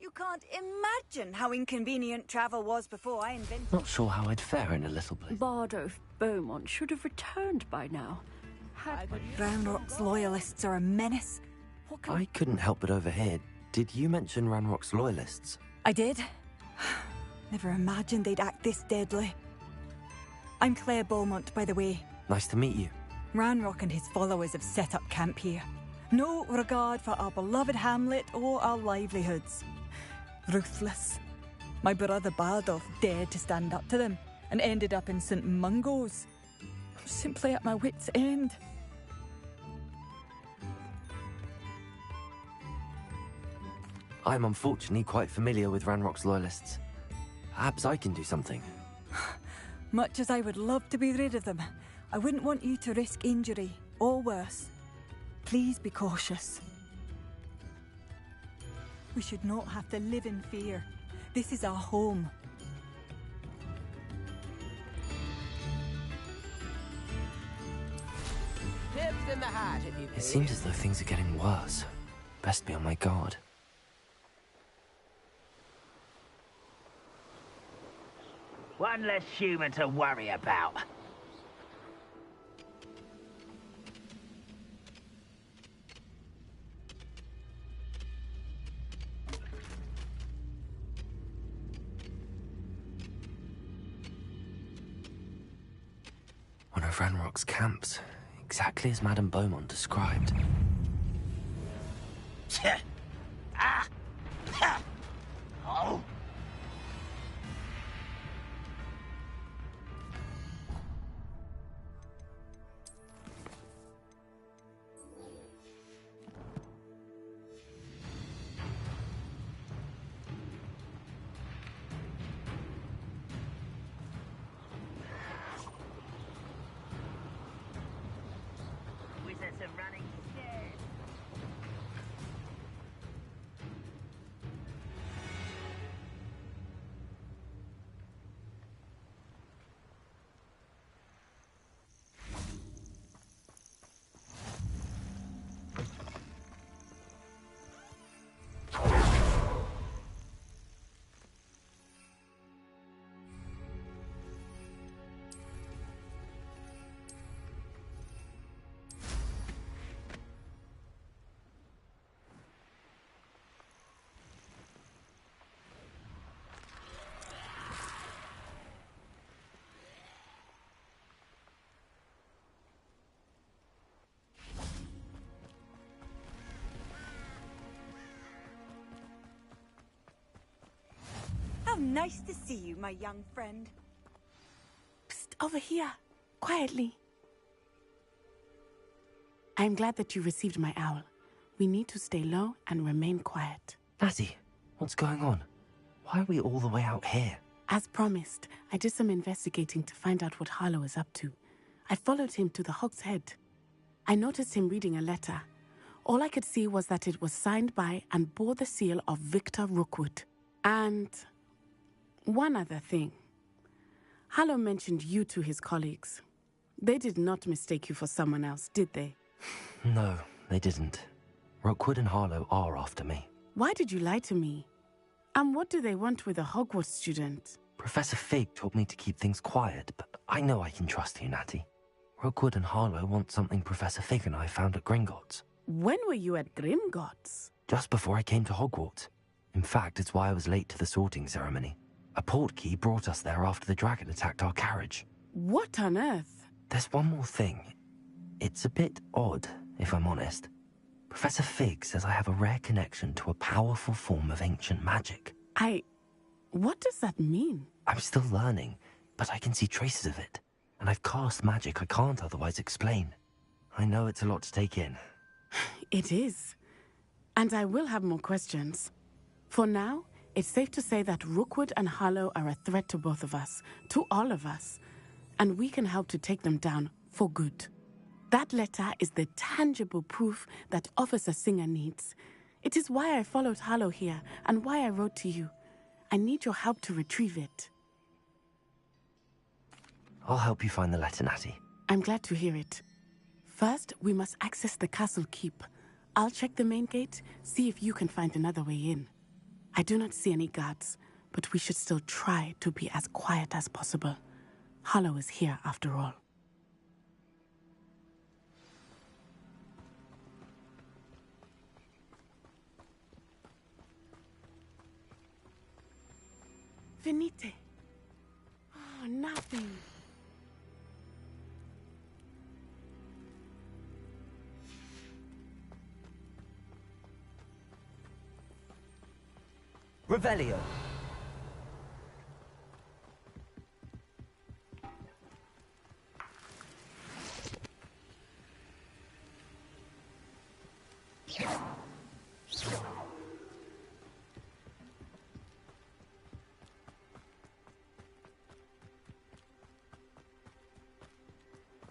You can't imagine how inconvenient travel was before I invented... Not sure how I'd fare in a little place. Bardo Beaumont should have returned by now. Ranrock's loyalists are a menace. I couldn't help but overhear. Did you mention Ranrock's loyalists? I did. Never imagined they'd act this deadly. I'm Claire Beaumont, by the way. Nice to meet you. Ranrock and his followers have set up camp here. No regard for our beloved hamlet or our livelihoods. Ruthless. My brother Bardolph dared to stand up to them and ended up in St. Mungo's. I'm simply at my wit's end. I'm unfortunately quite familiar with Ranrock's loyalists. Perhaps I can do something. Much as I would love to be rid of them, I wouldn't want you to risk injury, or worse. Please be cautious. We should not have to live in fear. This is our home. Tips in the hat, if you please. It seems as though things are getting worse. Best be on my guard. One less human to worry about. One of Ranrock's camps, exactly as Madame Beaumont described. Oh! Wizards are running scared. How nice to see you, my young friend. Psst, over here. Quietly. I'm glad that you received my owl. We need to stay low and remain quiet. Natty, what's going on? Why are we all the way out here? As promised, I did some investigating to find out what Harlow is up to. I followed him to the Hog's Head. I noticed him reading a letter. All I could see was that it was signed by and bore the seal of Victor Rookwood. And one other thing. Harlow mentioned you to his colleagues. They did not mistake you for someone else, did they? No, they didn't. Rookwood and Harlow are after me. Why did you lie to me? And what do they want with a Hogwarts student? Professor Fig told me to keep things quiet, but I know I can trust you, Natty. Rookwood and Harlow want something Professor Fig and I found at Gringotts. When were you at Gringotts? Just before I came to Hogwarts. In fact, it's why I was late to the sorting ceremony. A portkey brought us there after the dragon attacked our carriage. What on earth? There's one more thing. It's a bit odd, if I'm honest. Professor Fig says I have a rare connection to a powerful form of ancient magic. What does that mean? I'm still learning, but I can see traces of it. And I've cast magic I can't otherwise explain. I know it's a lot to take in. It is. And I will have more questions. For now, it's safe to say that Rookwood and Harlow are a threat to both of us, to all of us. And we can help to take them down for good. That letter is the tangible proof that Officer Singer needs. It is why I followed Harlow here and why I wrote to you. I need your help to retrieve it. I'll help you find the letter, Natty. I'm glad to hear it. First, we must access the castle keep. I'll check the main gate, see if you can find another way in. I do not see any guards, but we should still try to be as quiet as possible. Hollow is here after all. Venite. Oh, nothing. Revelio.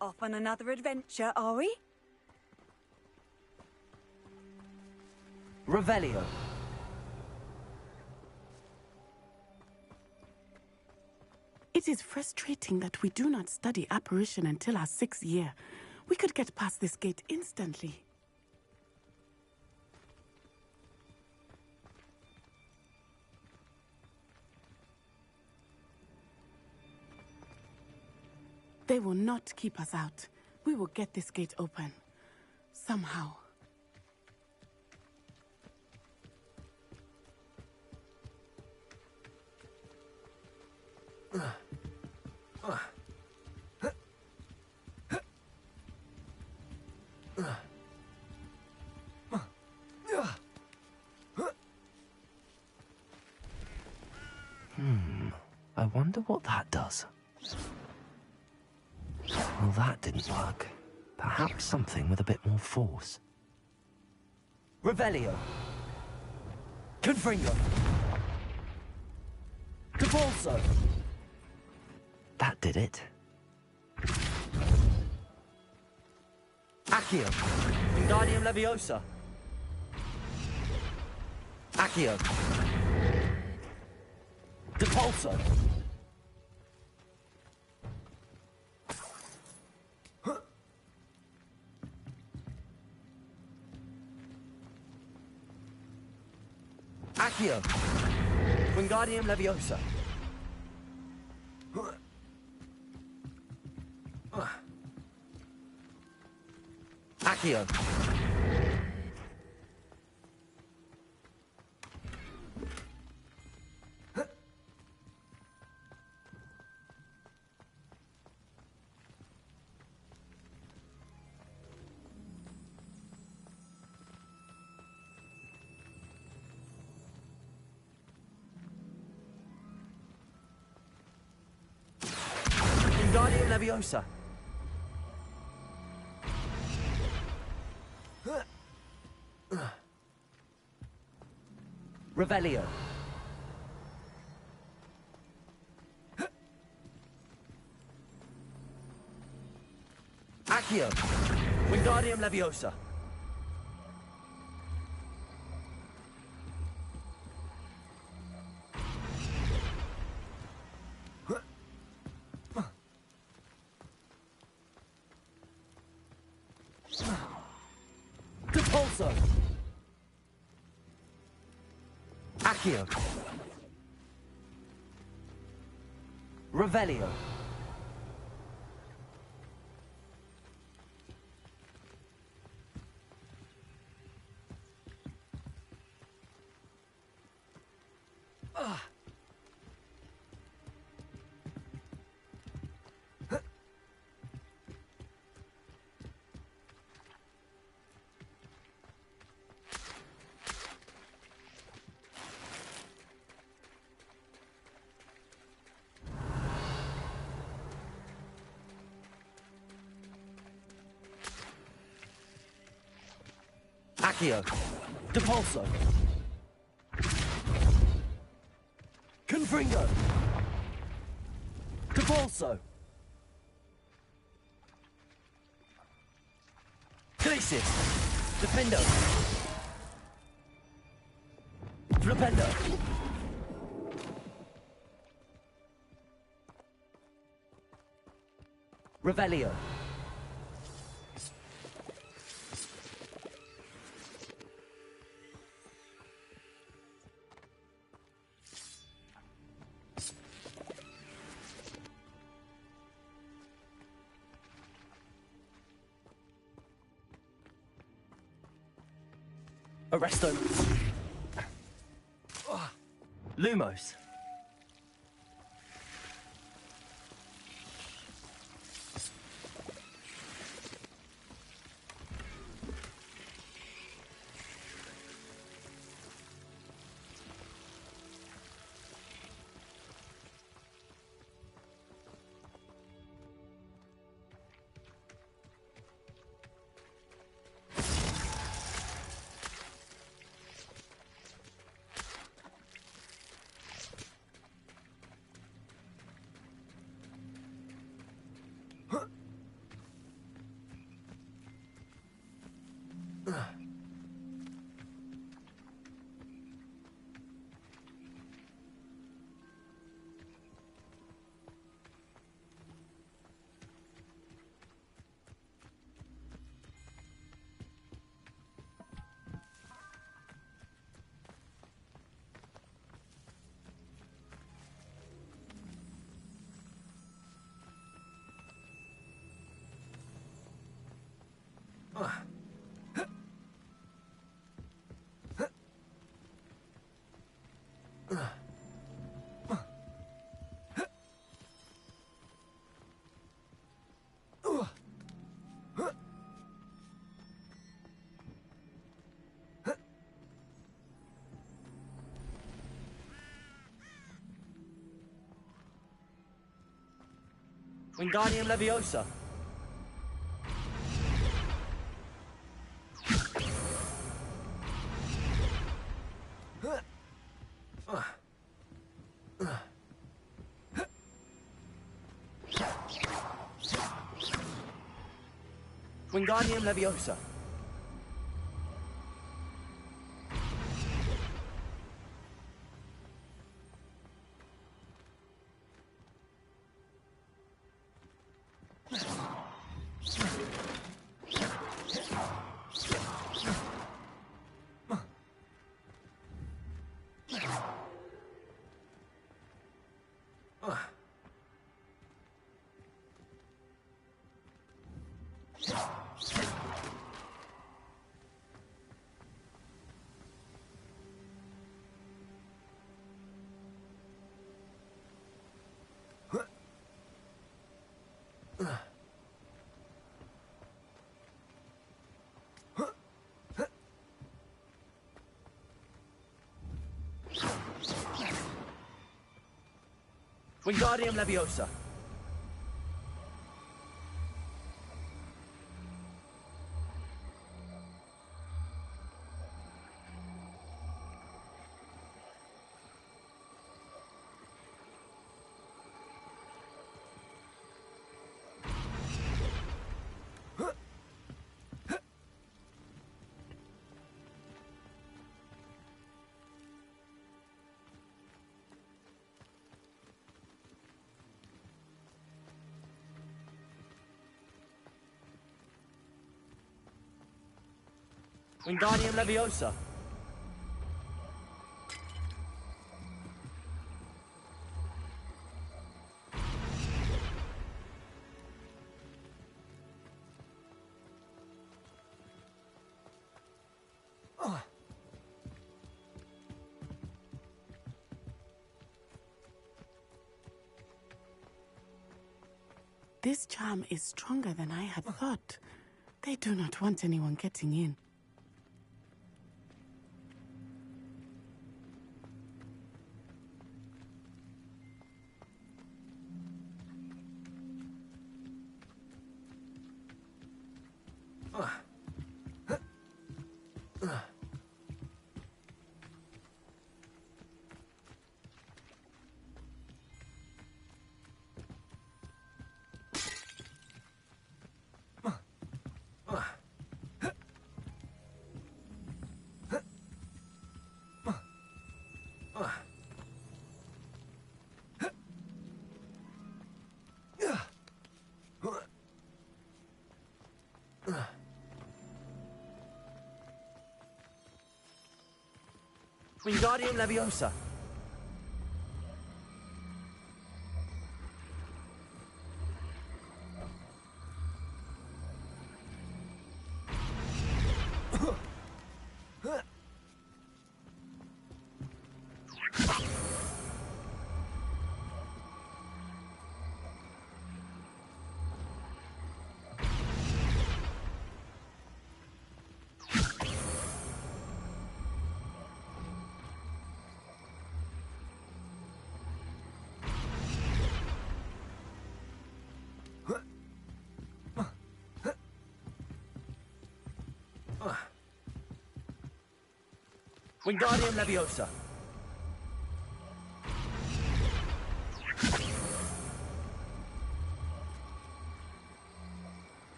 Off on another adventure, are we? Revelio. It is frustrating that we do not study apparition until our 6th year. We could get past this gate instantly. They will not keep us out. We will get this gate open. Somehow. I wonder what that does. Well, that didn't work. Perhaps something with a bit more force. Revelio. Confringo. Capulso. That did it. Accio. Wingardium Leviosa. Accio. Depulso. Accio. Wingardium Leviosa. Accio. Wingardium Leviosa. Revelio. Accio. Wingardium Leviosa. Depulso. Accio. Revelio. Accio. Depulso. Confringo. Depulso. Glacis. Defendo. Flipendo. Revelio. Arresto. Lumos. Wingardium Leviosa. Wingardium Leviosa. Wingardium Leviosa. Wingardium Leviosa. This charm is stronger than I had thought. They do not want anyone getting in. Wingardium Leviosa. Wingardium Leviosa.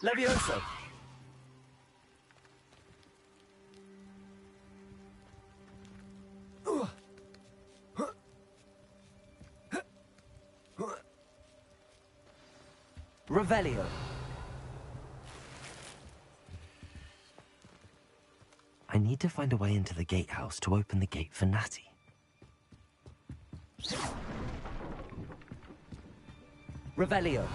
Leviosa. Revelio. I need to find a way into the gatehouse to open the gate for Natty. Revelio.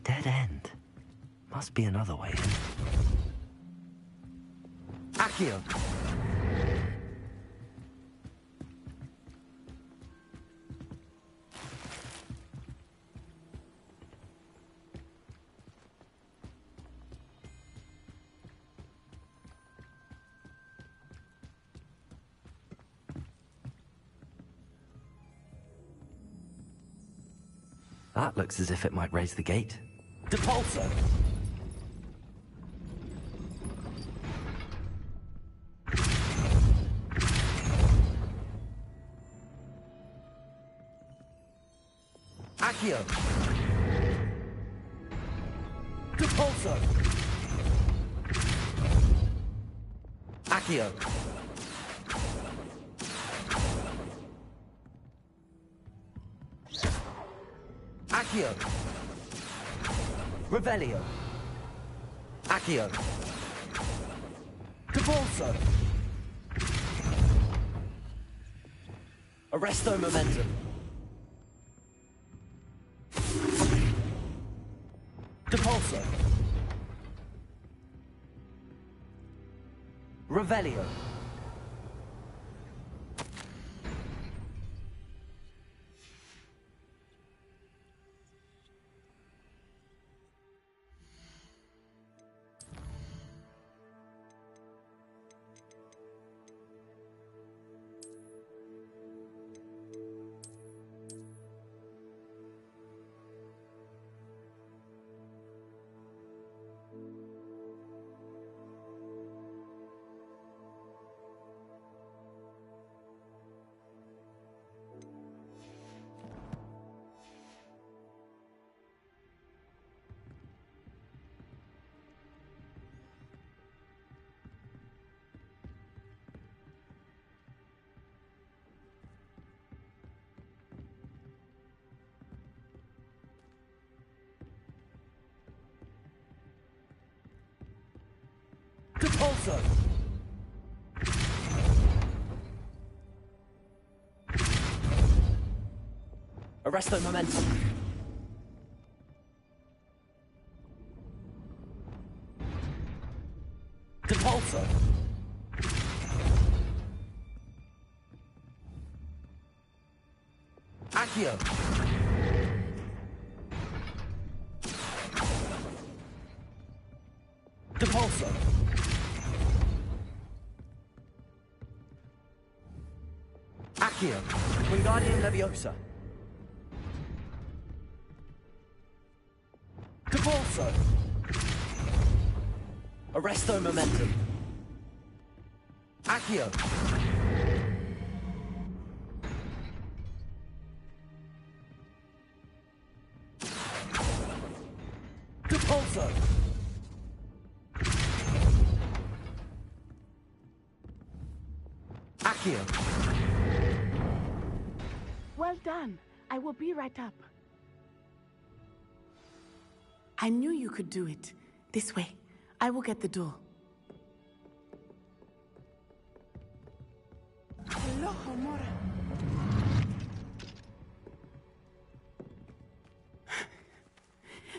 Dead end. Must be another way in. Accio. That looks as if it might raise the gate. Depulso! Accio! Depulso! Accio! Accio! Revelio. Accio. Depulso. Arresto Momentum. Depulso. Revelio. Depulso! Arresto Momentum. Depulso! Accio! Depulso! Accio! Wingardium Leviosa! Depulso! Arresto Momentum! Accio! Depulso! Accio! Well done. I will be right up. I knew you could do it. This way. I will get the door. Hello, Homura.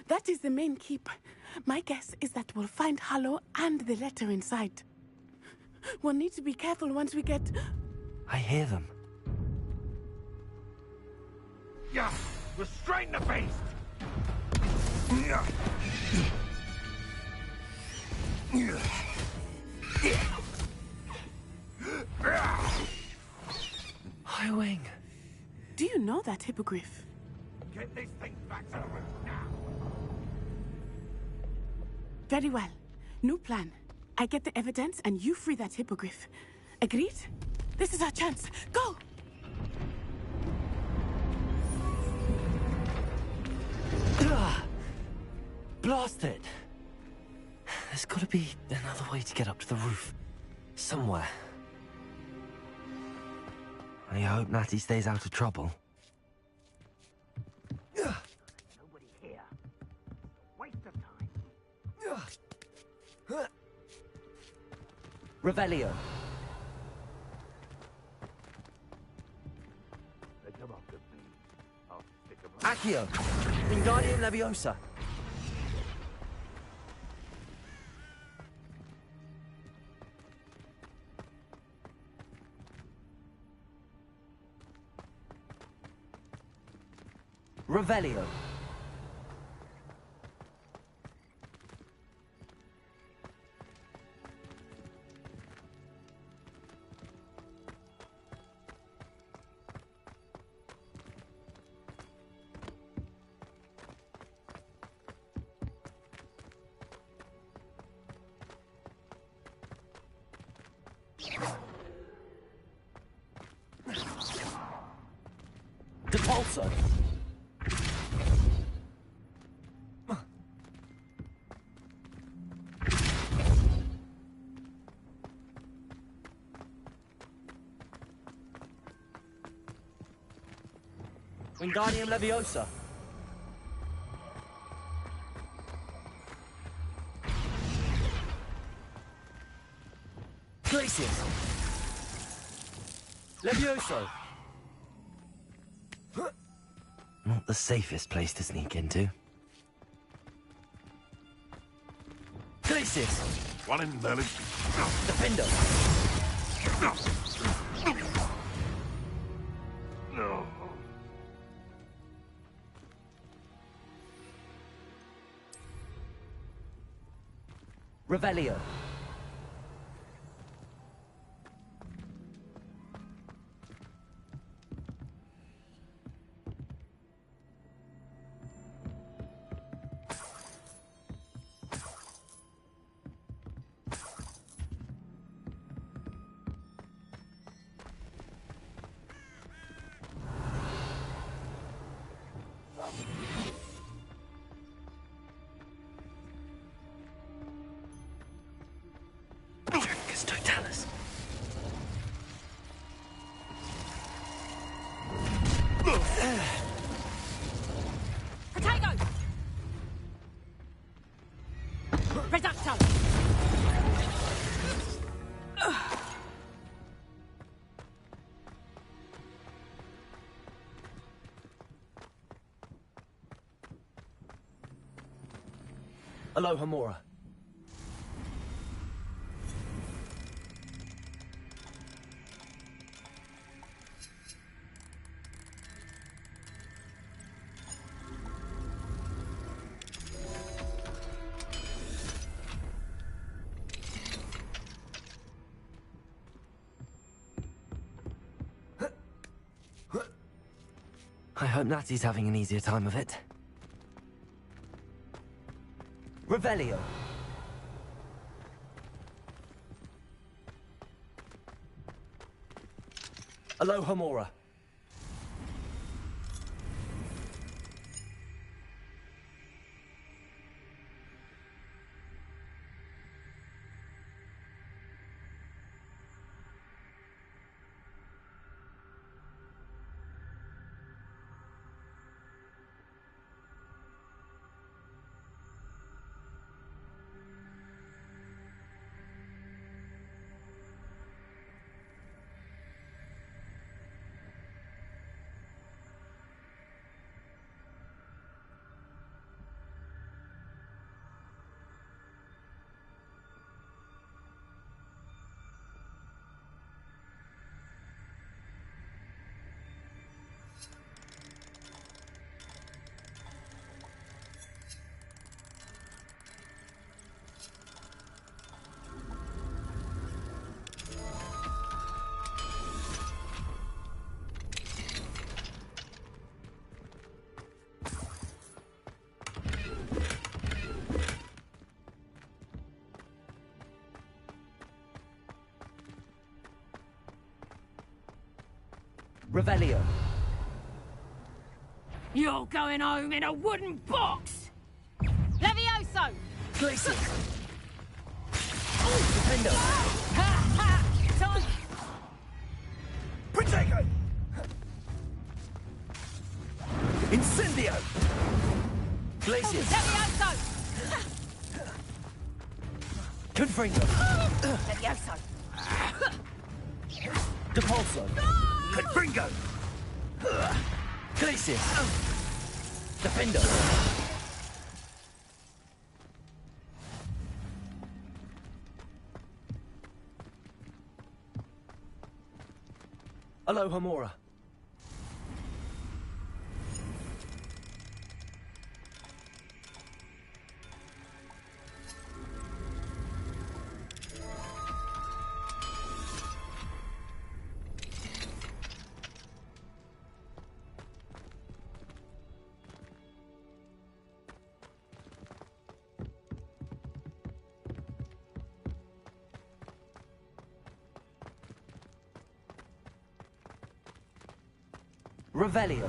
That is the main keep. My guess is that we'll find Hallow and the letter inside. We'll need to be careful once we get... I hear them. Yeah! Restrain the beast! Yeah. Highwing. Do you know that hippogriff? Get this thing back to the room now! Very well. New plan. I get the evidence and you free that hippogriff. Agreed? This is our chance. Go! Blast it! There's gotta be another way to get up to the roof. Somewhere. I hope Natty stays out of trouble. Nobody here. Waste of time. Revelio. They come after me. I'll stick 'em up. Accio! Wingardium Leviosa! Revelio. Depulso. Wingardium Leviosa. Glacius. Levioso. Not the safest place to sneak into. Glacius. One in Merlin. Defender. No. Revelio. Totalis. Potato! Reducto! Aloha Mora. I hope Natty's having an easier time of it. Revelio. Aloha Mora. Revelio. You're going home in a wooden box! Levioso! Glacier. Defender. Ha ha! Time! Protego! Incendio. Glacier. Levioso! Confringo. Levioso! Depulso. Confringo! Glacier. Defender. Aloha Mora. Revelio.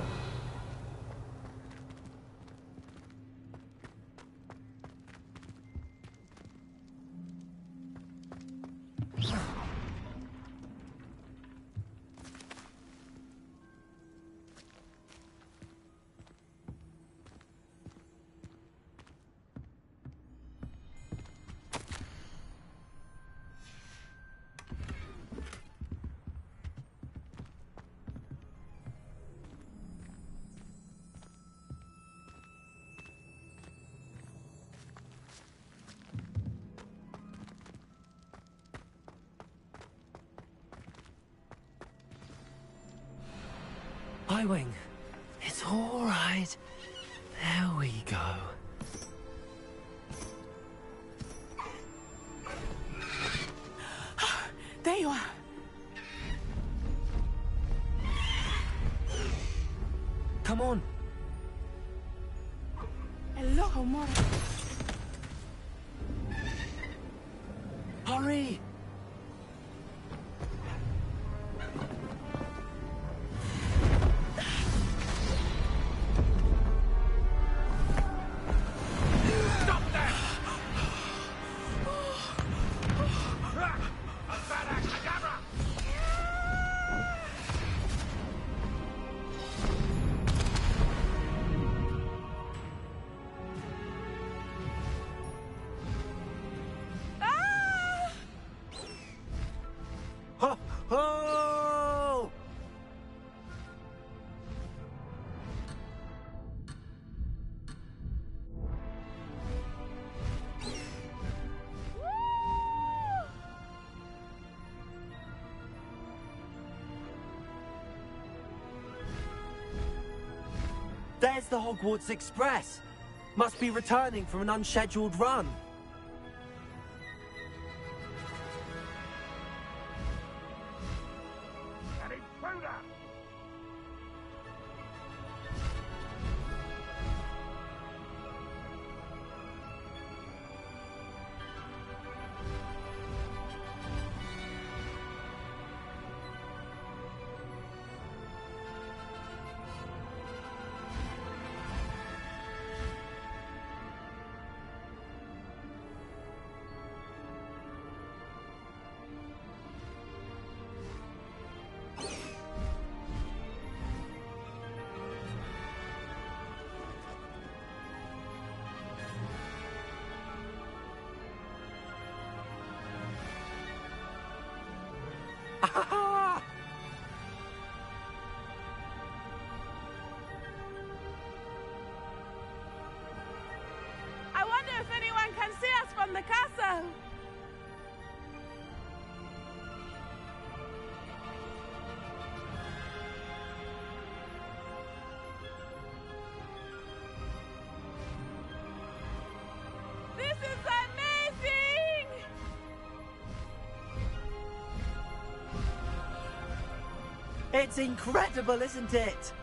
Wing. It's all right. There we go. There you are. Come on. Aloha Mora. Hurry. Oh! There's the Hogwarts Express. Must be returning from an unscheduled run. An intruder! on the castle! This is amazing! It's incredible, isn't it?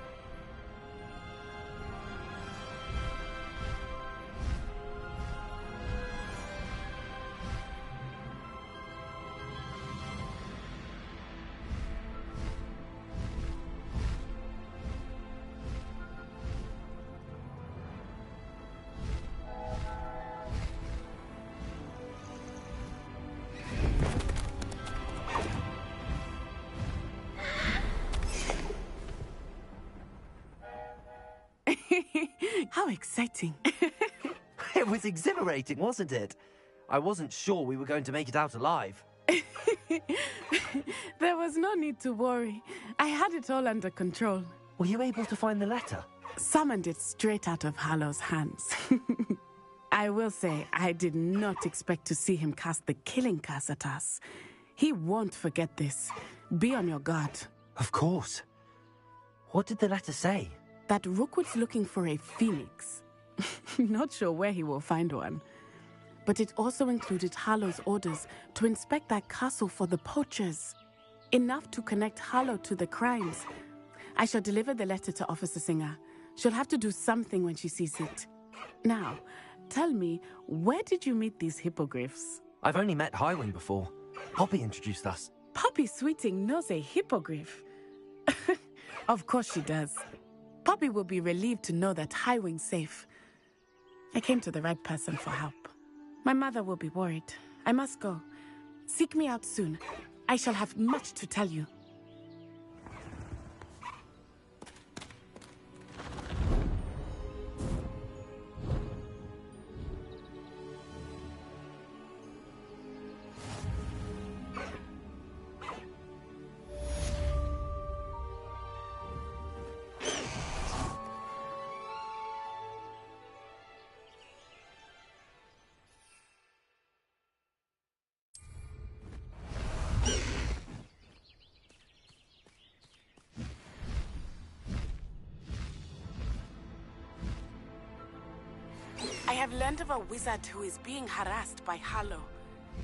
How exciting. It was exhilarating, wasn't it? I wasn't sure we were going to make it out alive. There was no need to worry. I had it all under control. Were you able to find the letter? Summoned it straight out of Hallow's hands. I will say, I did not expect to see him cast the killing curse at us. He won't forget this. Be on your guard. Of course. What did the letter say? That Rookwood's looking for a phoenix. Not sure where he will find one. But it also included Hallow's orders to inspect that castle for the poachers. Enough to connect Hallow to the crimes. I shall deliver the letter to Officer Singer. She'll have to do something when she sees it. Now, tell me, where did you meet these hippogriffs? I've only met Highwing before. Poppy introduced us. Poppy Sweeting knows a hippogriff. Of course she does. Poppy will be relieved to know that Highwing's safe. I came to the right person for help. My mother will be worried. I must go. Seek me out soon. I shall have much to tell you. I have learned of a wizard who is being harassed by Hallow.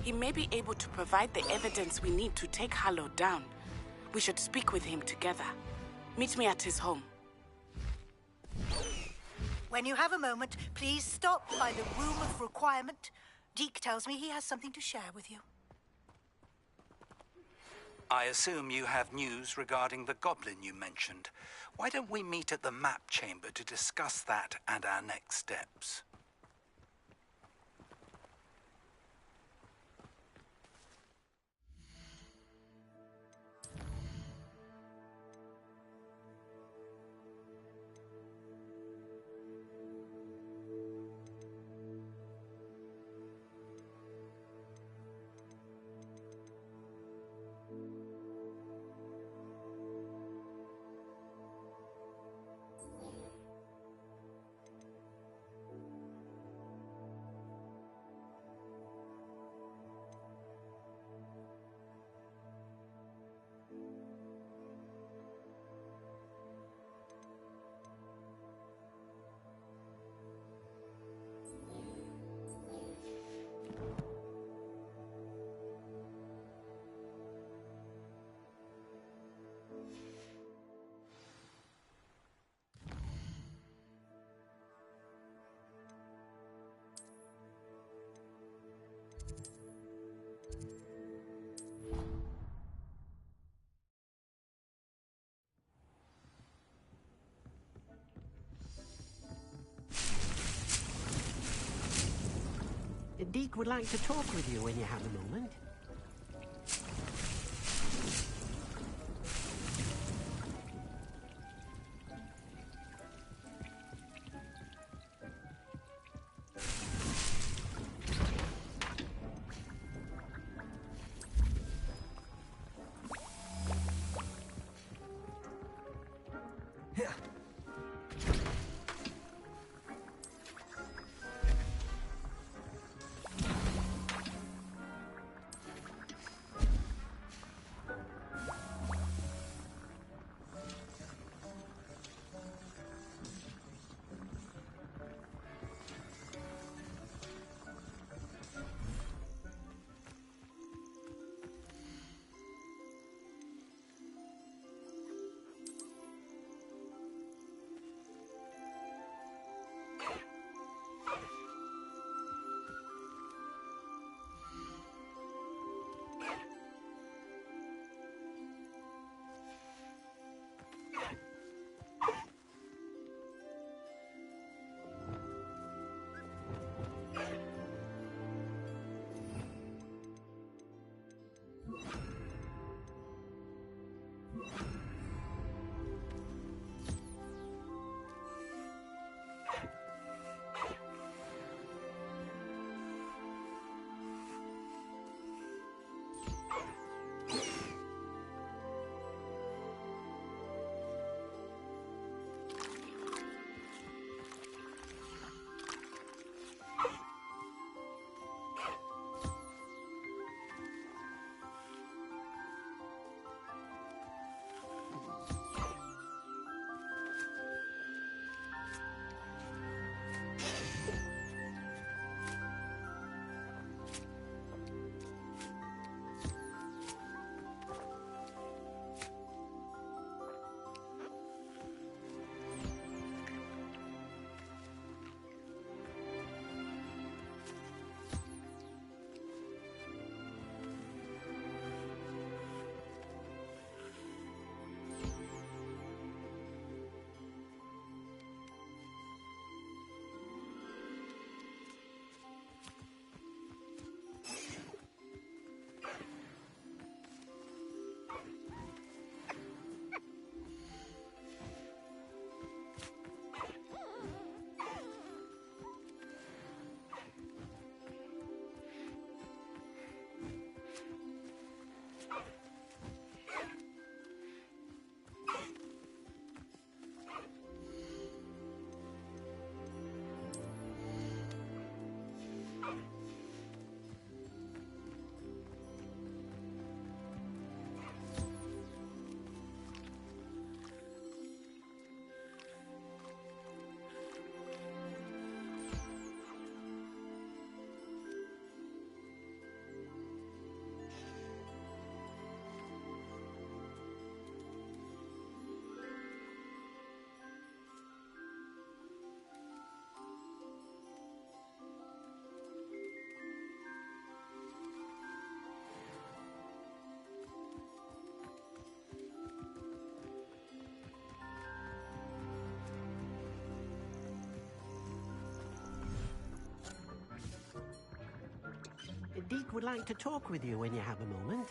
He may be able to provide the evidence we need to take Hallow down. We should speak with him together. Meet me at his home. When you have a moment, please stop by the Room of Requirement. Deke tells me he has something to share with you. I assume you have news regarding the goblin you mentioned. Why don't we meet at the map chamber to discuss that and our next steps? Deke would like to talk with you when you have a moment. Deke would like to talk with you when you have a moment.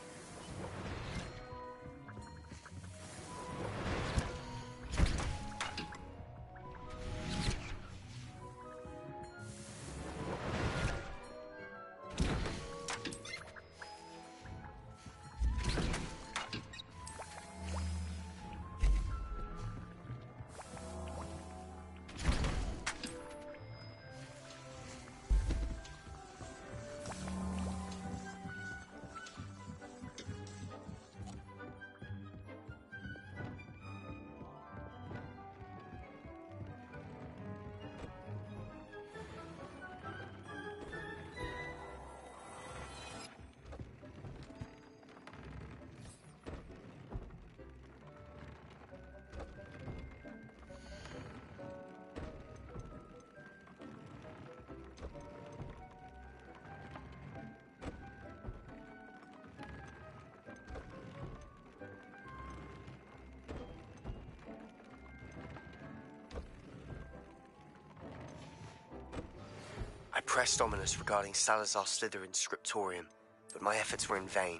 I pressed Ominous regarding Salazar Slytherin's scriptorium, but my efforts were in vain.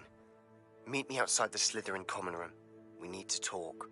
Meet me outside the Slytherin common room. We need to talk.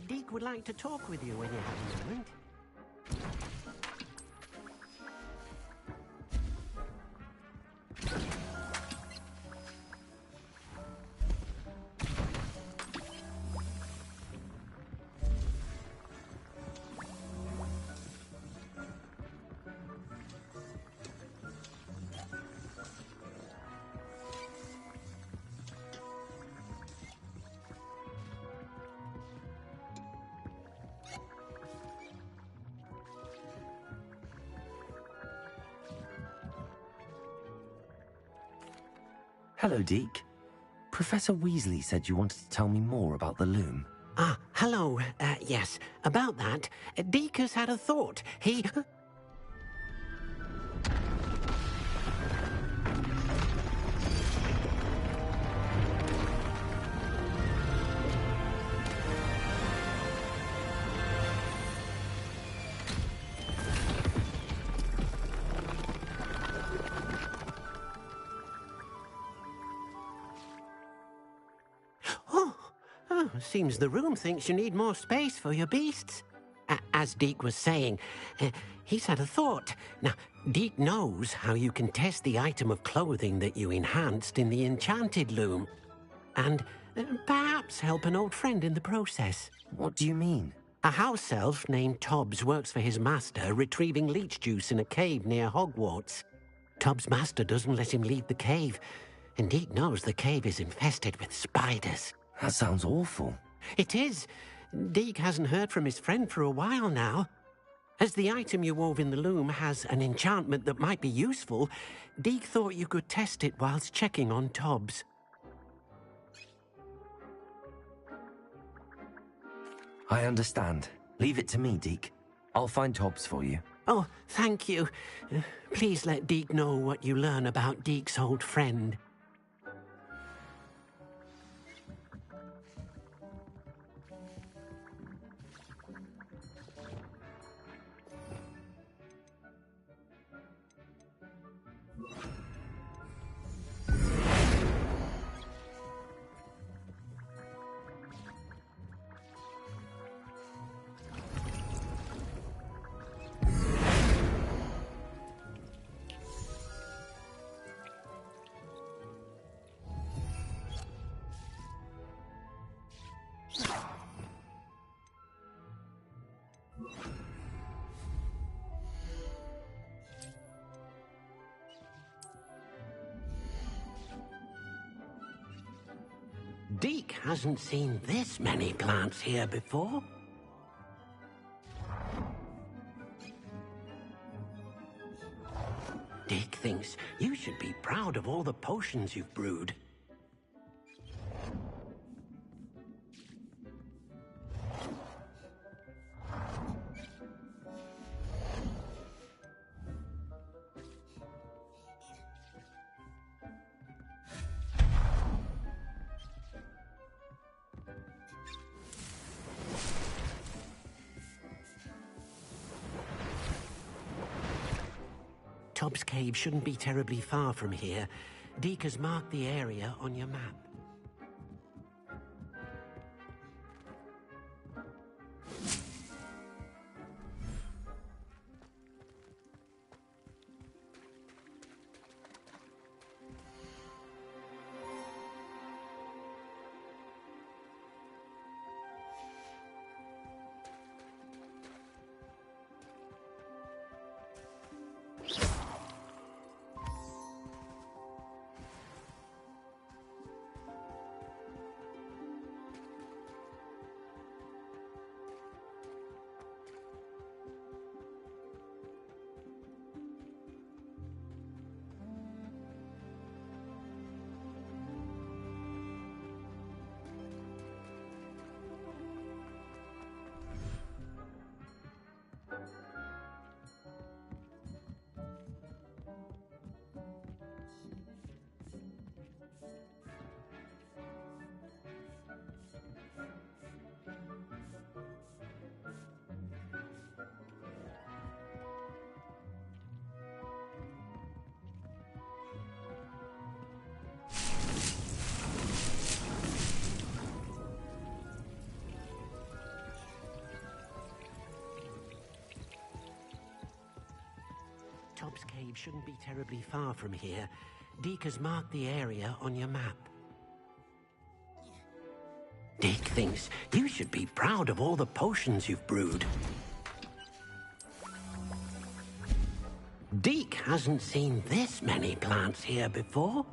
Deke would like to talk with you when you have a moment. Hello, Deke. Professor Weasley said you wanted to tell me more about the loom. Ah, hello. Yes, about that. Deke has had a thought. He... Seems the room thinks you need more space for your beasts. As Deke was saying, he's had a thought. Now, Deke knows how you can test the item of clothing that you enhanced in the enchanted loom. And Perhaps help an old friend in the process. What do you mean? A house elf named Tobbs works for his master, retrieving leech juice in a cave near Hogwarts. Tobbs' master doesn't let him leave the cave, and Deke knows the cave is infested with spiders. That sounds awful. It is. Deke hasn't heard from his friend for a while now. As the item you wove in the loom has an enchantment that might be useful, Deke thought you could test it whilst checking on Tobbs. I understand. Leave it to me, Deke. I'll find Tobbs for you. Oh, thank you. Please let Deke know what you learn about Deke's old friend. Deke hasn't seen this many plants here before. Deke thinks you should be proud of all the potions you've brewed. Tobbs Cave shouldn't be terribly far from here. Deke has marked the area on your map. Tobbs Cave shouldn't be terribly far from here. Deke has marked the area on your map. Deke thinks you should be proud of all the potions you've brewed. Deke hasn't seen this many plants here before.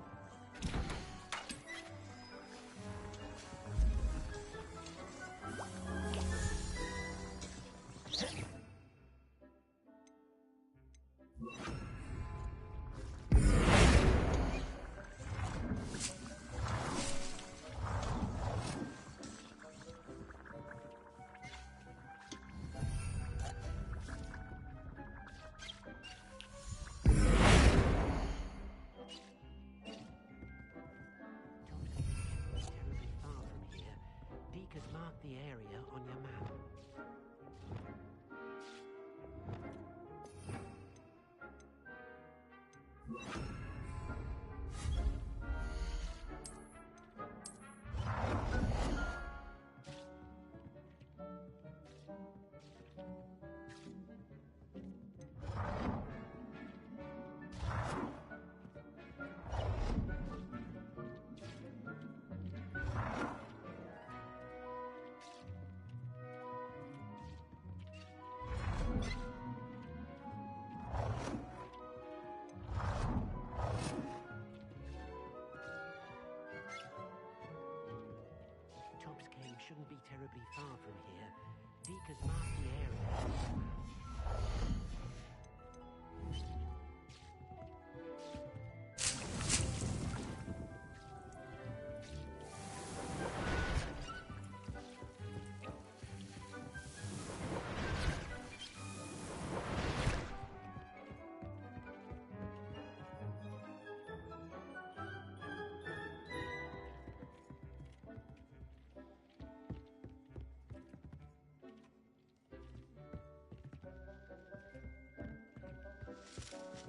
shouldn't be terribly far from here. Deke has marked the area.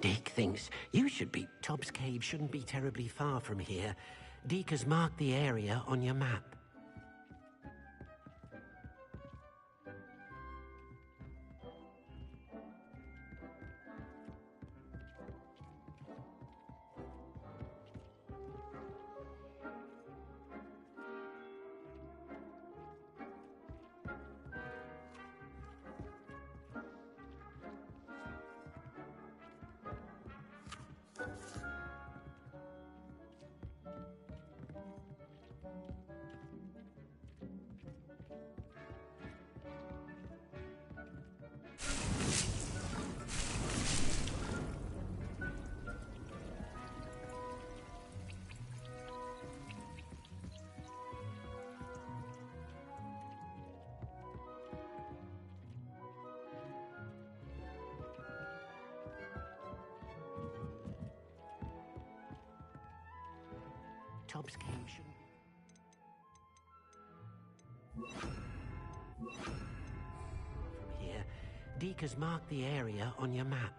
Deke thinks Tobbs Cave shouldn't be terribly far from here. Deke has marked the area on your map. Tobbs Cave shouldn't... From here, Deke has marked the area on your map.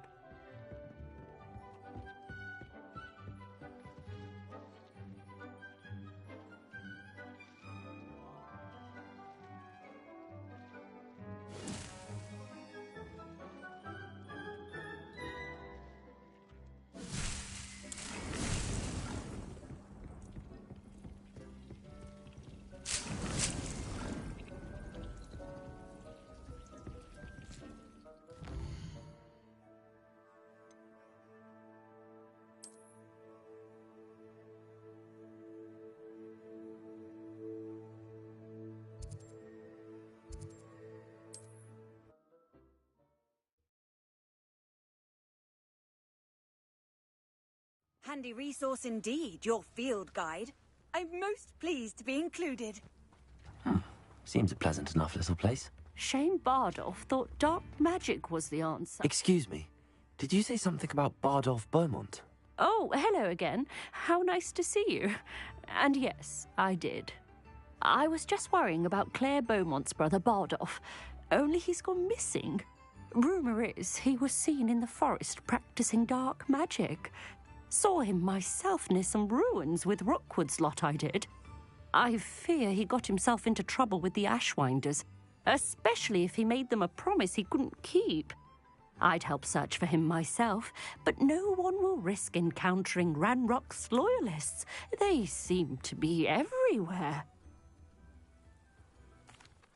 Handy resource indeed, your field guide. I'm most pleased to be included. Seems a pleasant enough little place. Shane Bardolph thought dark magic was the answer. Excuse me, did you say something about Bardolph Beaumont? Oh, hello again. How nice to see you. And yes, I did. I was just worrying about Claire Beaumont's brother Bardolph, only he's gone missing. Rumour is he was seen in the forest practicing dark magic. Saw him myself near some ruins with Rookwood's lot I did. I fear he got himself into trouble with the Ashwinders, especially if he made them a promise he couldn't keep. I'd help search for him myself, but no one will risk encountering Ranrock's loyalists. They seem to be everywhere.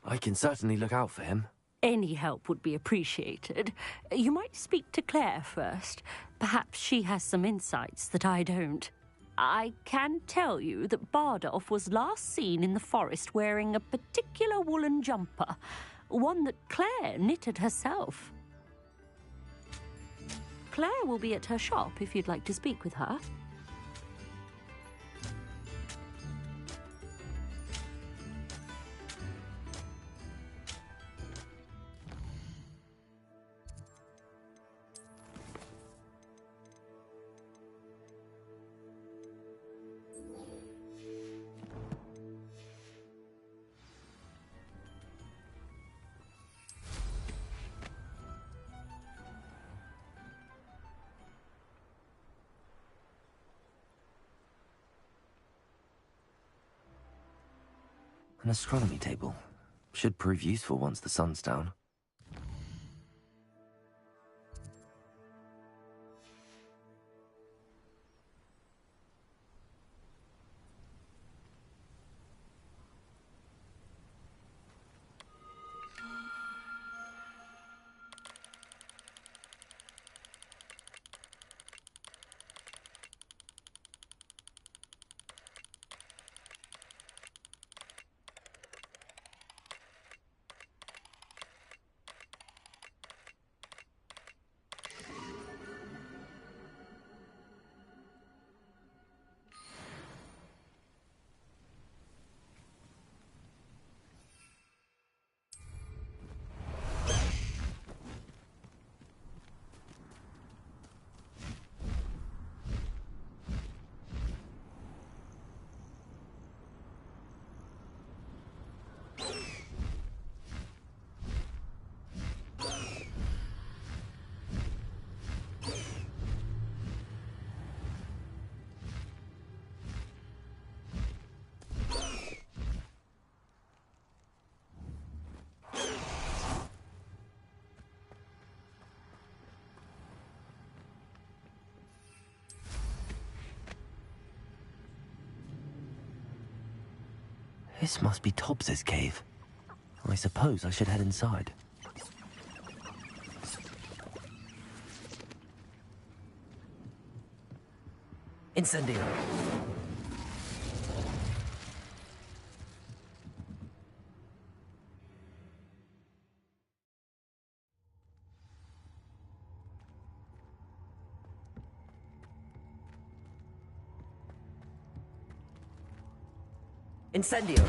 I can certainly look out for him. Any help would be appreciated. You might speak to Claire first. Perhaps she has some insights that I don't. I can tell you that Bardolph was last seen in the forest wearing a particular woolen jumper, one that Claire knitted herself. Claire will be at her shop if you'd like to speak with her. An astronomy table. Should prove useful once the sun's down. This must be Tobbs's cave. I suppose I should head inside. Incendio. Incendio.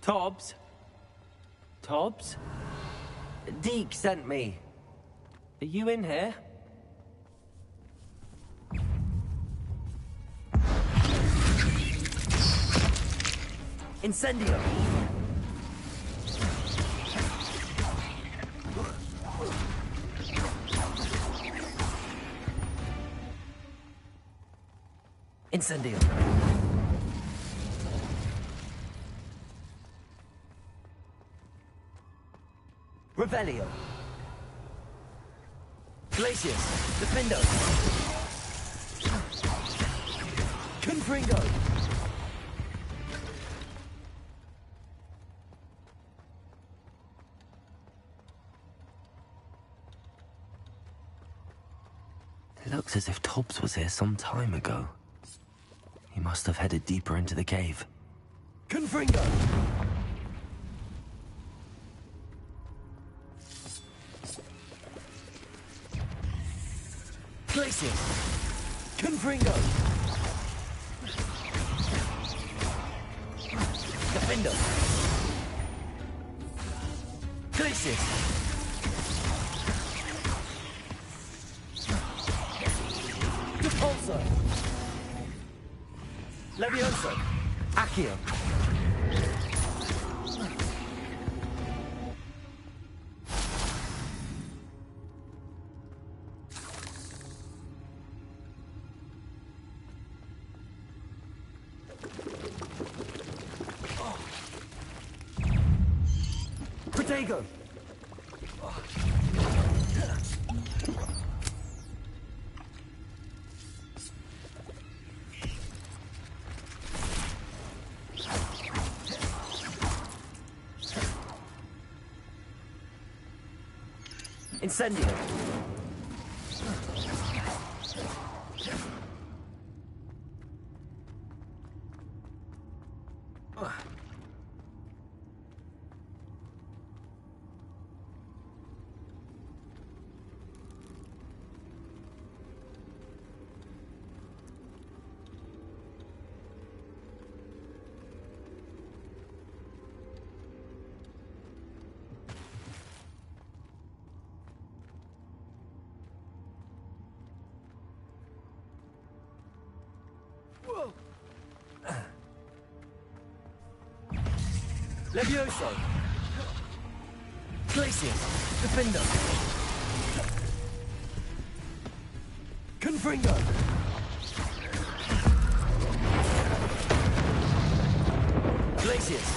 Tobbs? Tobbs? Deke sent me. Are you in here? Incendio! Incendio! Revelio! Glacius! Defendo! Confringo! It looks as if Tobbs was here some time ago. He must have headed deeper into the cave. Confringo! Glacius! Confringo! Defendo! Glacius! Depulso! Levioso! Accio! Protego! Incendio! Levioso! Glacius! Defendo! Confringo! Glacius!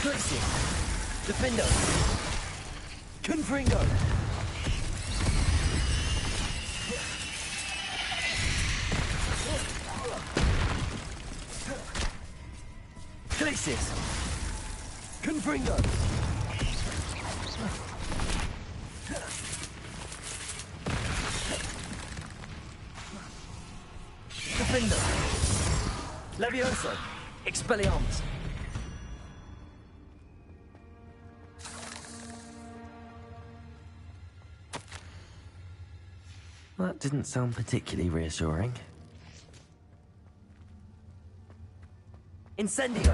Glacius! Defendo! Confringo! Glacius! Confringo! Defendo! Levioso! Expelliarmus! That didn't sound particularly reassuring. Incendio!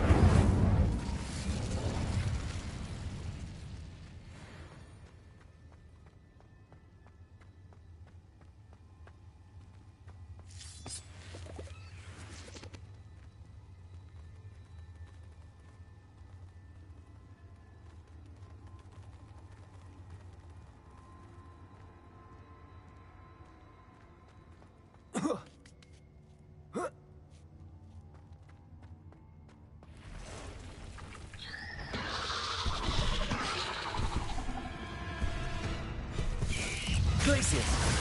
Glacius.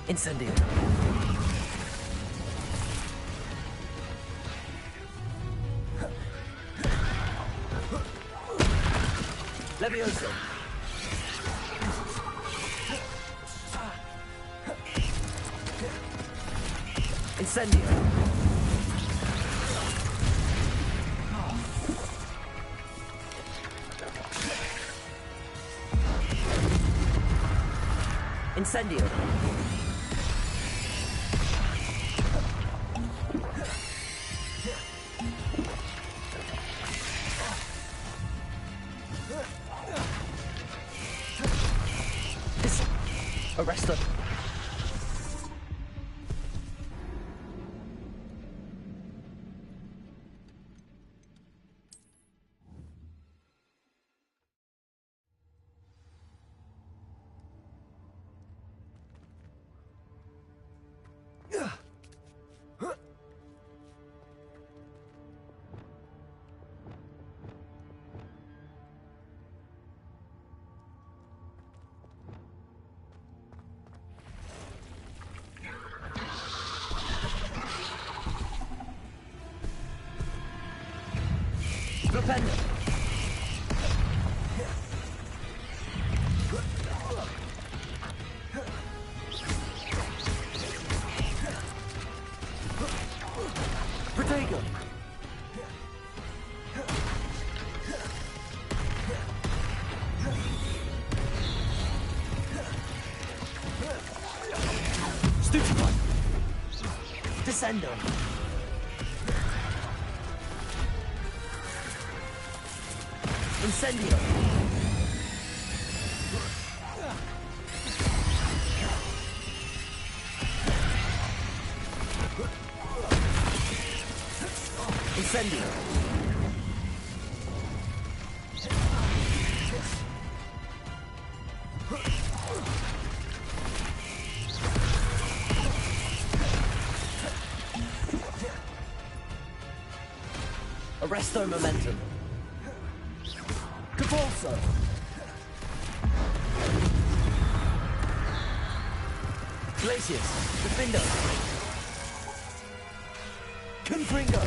Incendio. Levioso. Incendio. Incendio. Arresto. Flipendo. Protego. Stupefy. Descendo. Incendio. Incendio. Arresto momentum. Capulso. Glacius. Defindo. Confringo.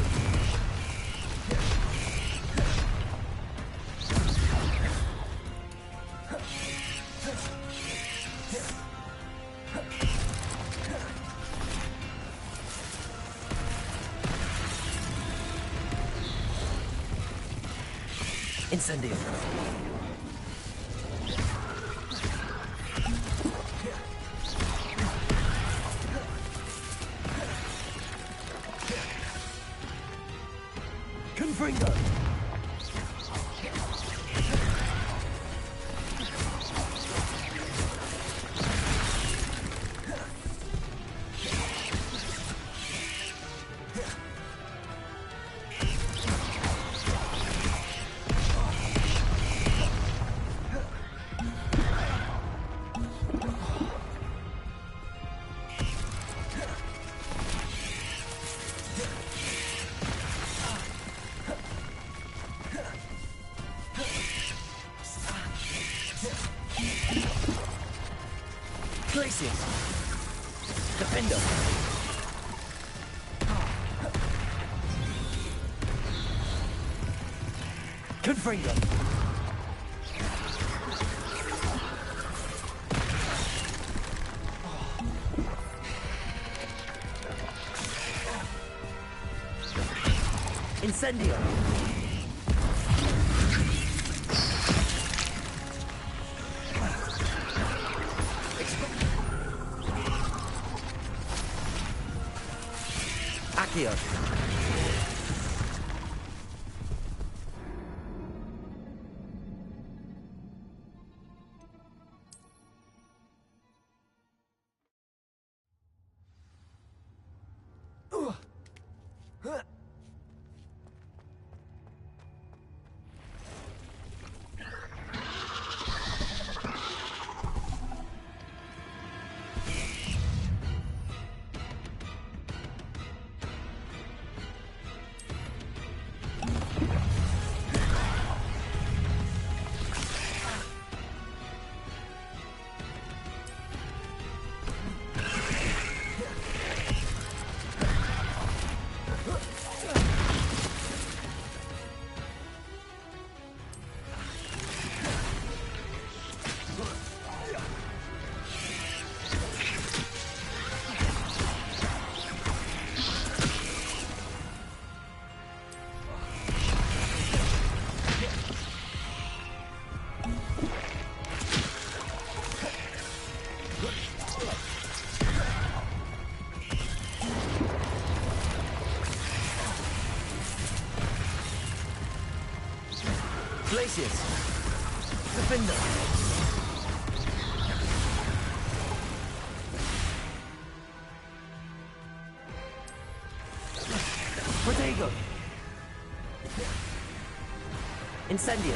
Incendio. Confringo. Glacius. Defindo. Confringo. Incendio. Accio. Glacius! Defender! Protego! Incendio!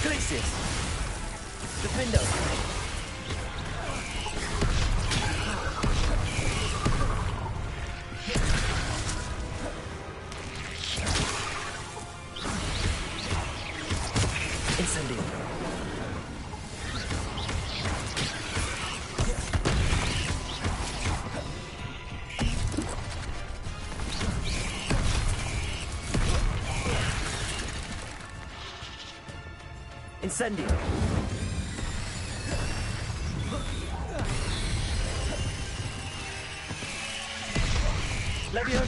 Glacius! Defendo! Incendio! Incendio! Levio!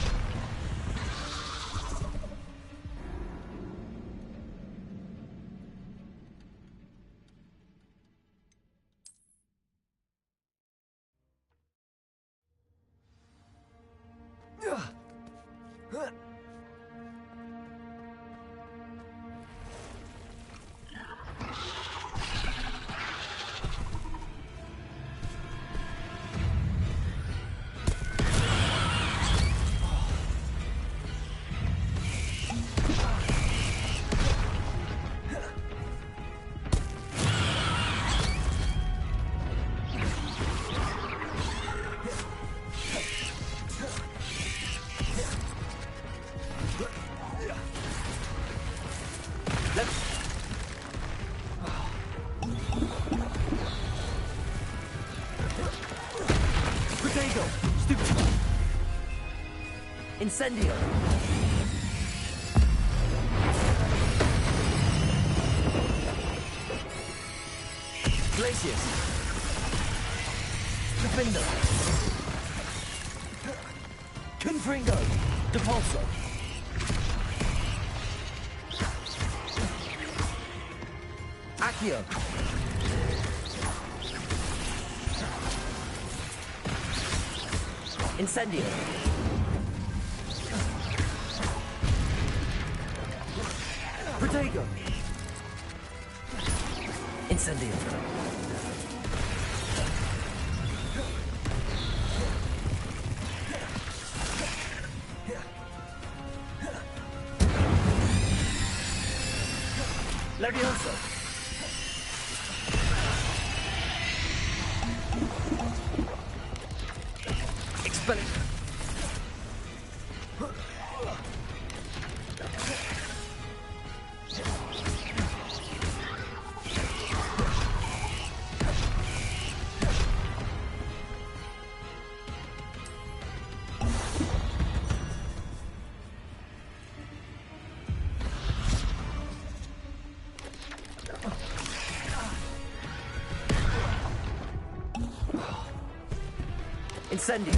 Protego! Stupid! Incendio! Glacius! Defender! Confringo! Depulso! Accio! Incendio! Protego! Incendio! Levioso! Expelliarmus! Incendio!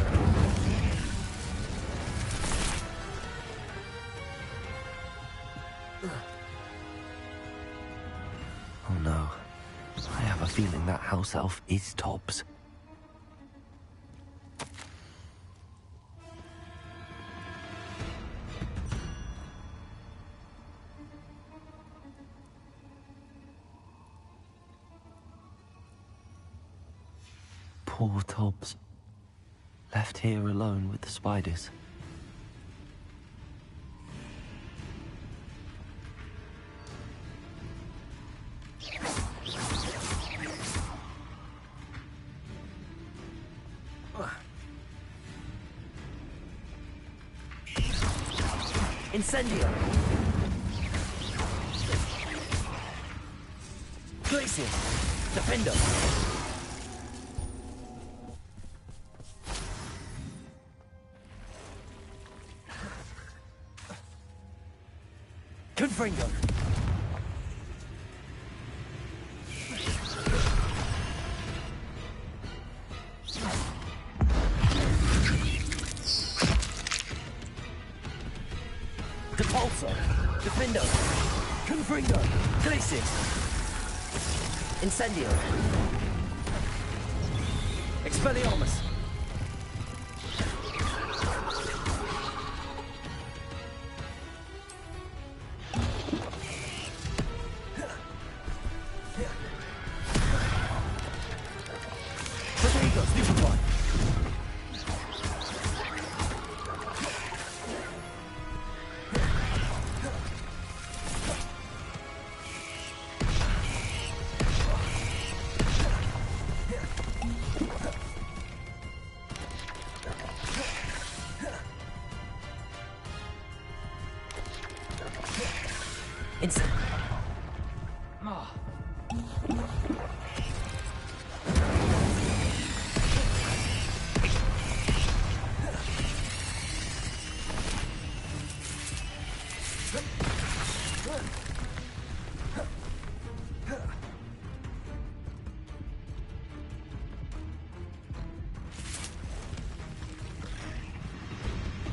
Oh no. I have a feeling that house elf is Tobbs. Poor Tobbs. Left here alone with the spiders. Incendio! Glacius! Defender! Confringo! Depulso! Defendo! Confringo! Glacius! Incendio! Expelliarmus! Rodrigo, Stupefy! Instant. Oh.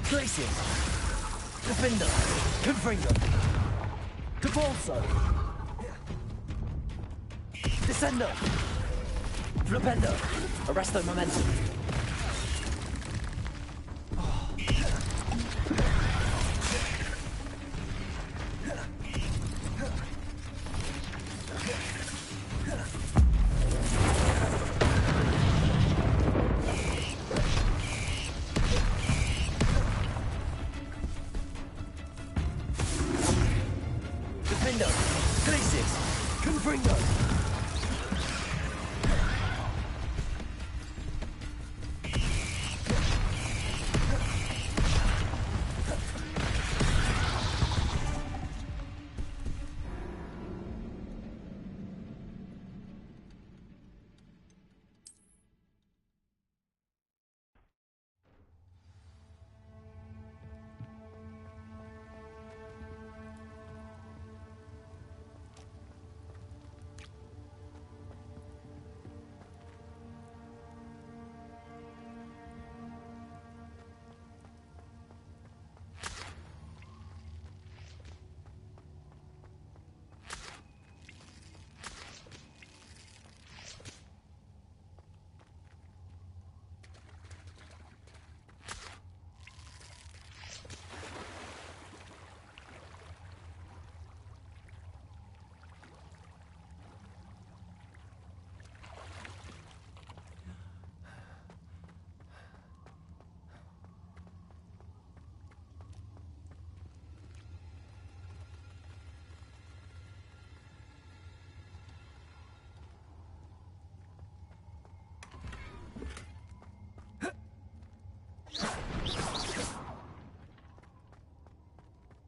Glacius. Defender. Confringo. Depulso! Descendo! Flipendo! Arresto momentum! Defendo! Glacius! Confringo!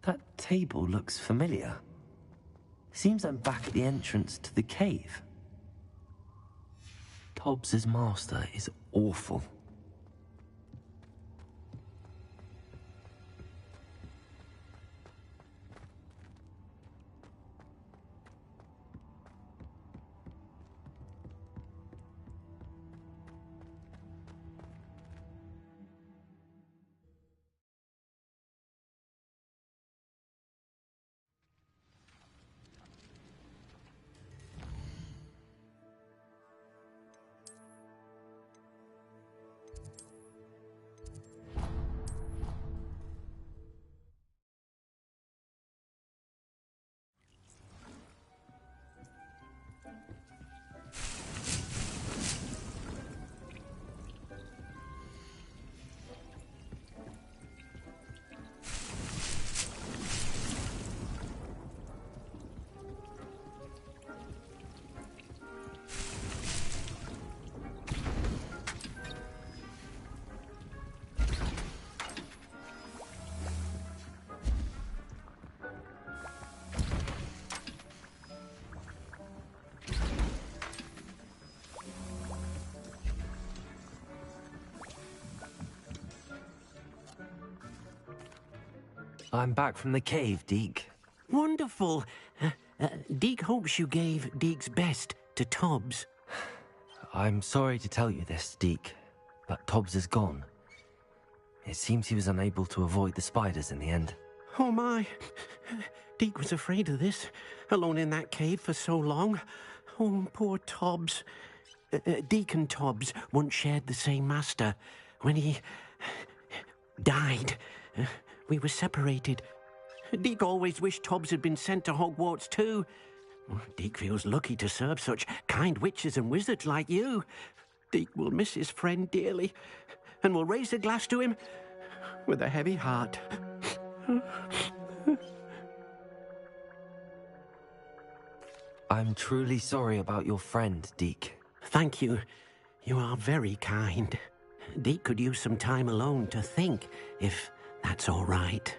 That table looks familiar. Seems I'm back at the entrance to the cave. Tobbs's master is awful. I'm back from the cave, Deke. Wonderful. Deke hopes you gave Deke's best to Tobbs. I'm sorry to tell you this, Deke, but Tobbs is gone. It seems he was unable to avoid the spiders in the end. Oh my. Deke was afraid of this, alone in that cave for so long. Oh, poor Tobbs. Deke and Tobbs once shared the same master. When he died, we were separated. Deke always wished Tobbs had been sent to Hogwarts too. Deke feels lucky to serve such kind witches and wizards like you. Deke will miss his friend dearly, and will raise a glass to him with a heavy heart. I'm truly sorry about your friend, Deke. Thank you. You are very kind. Deke could use some time alone to think, if that's all right.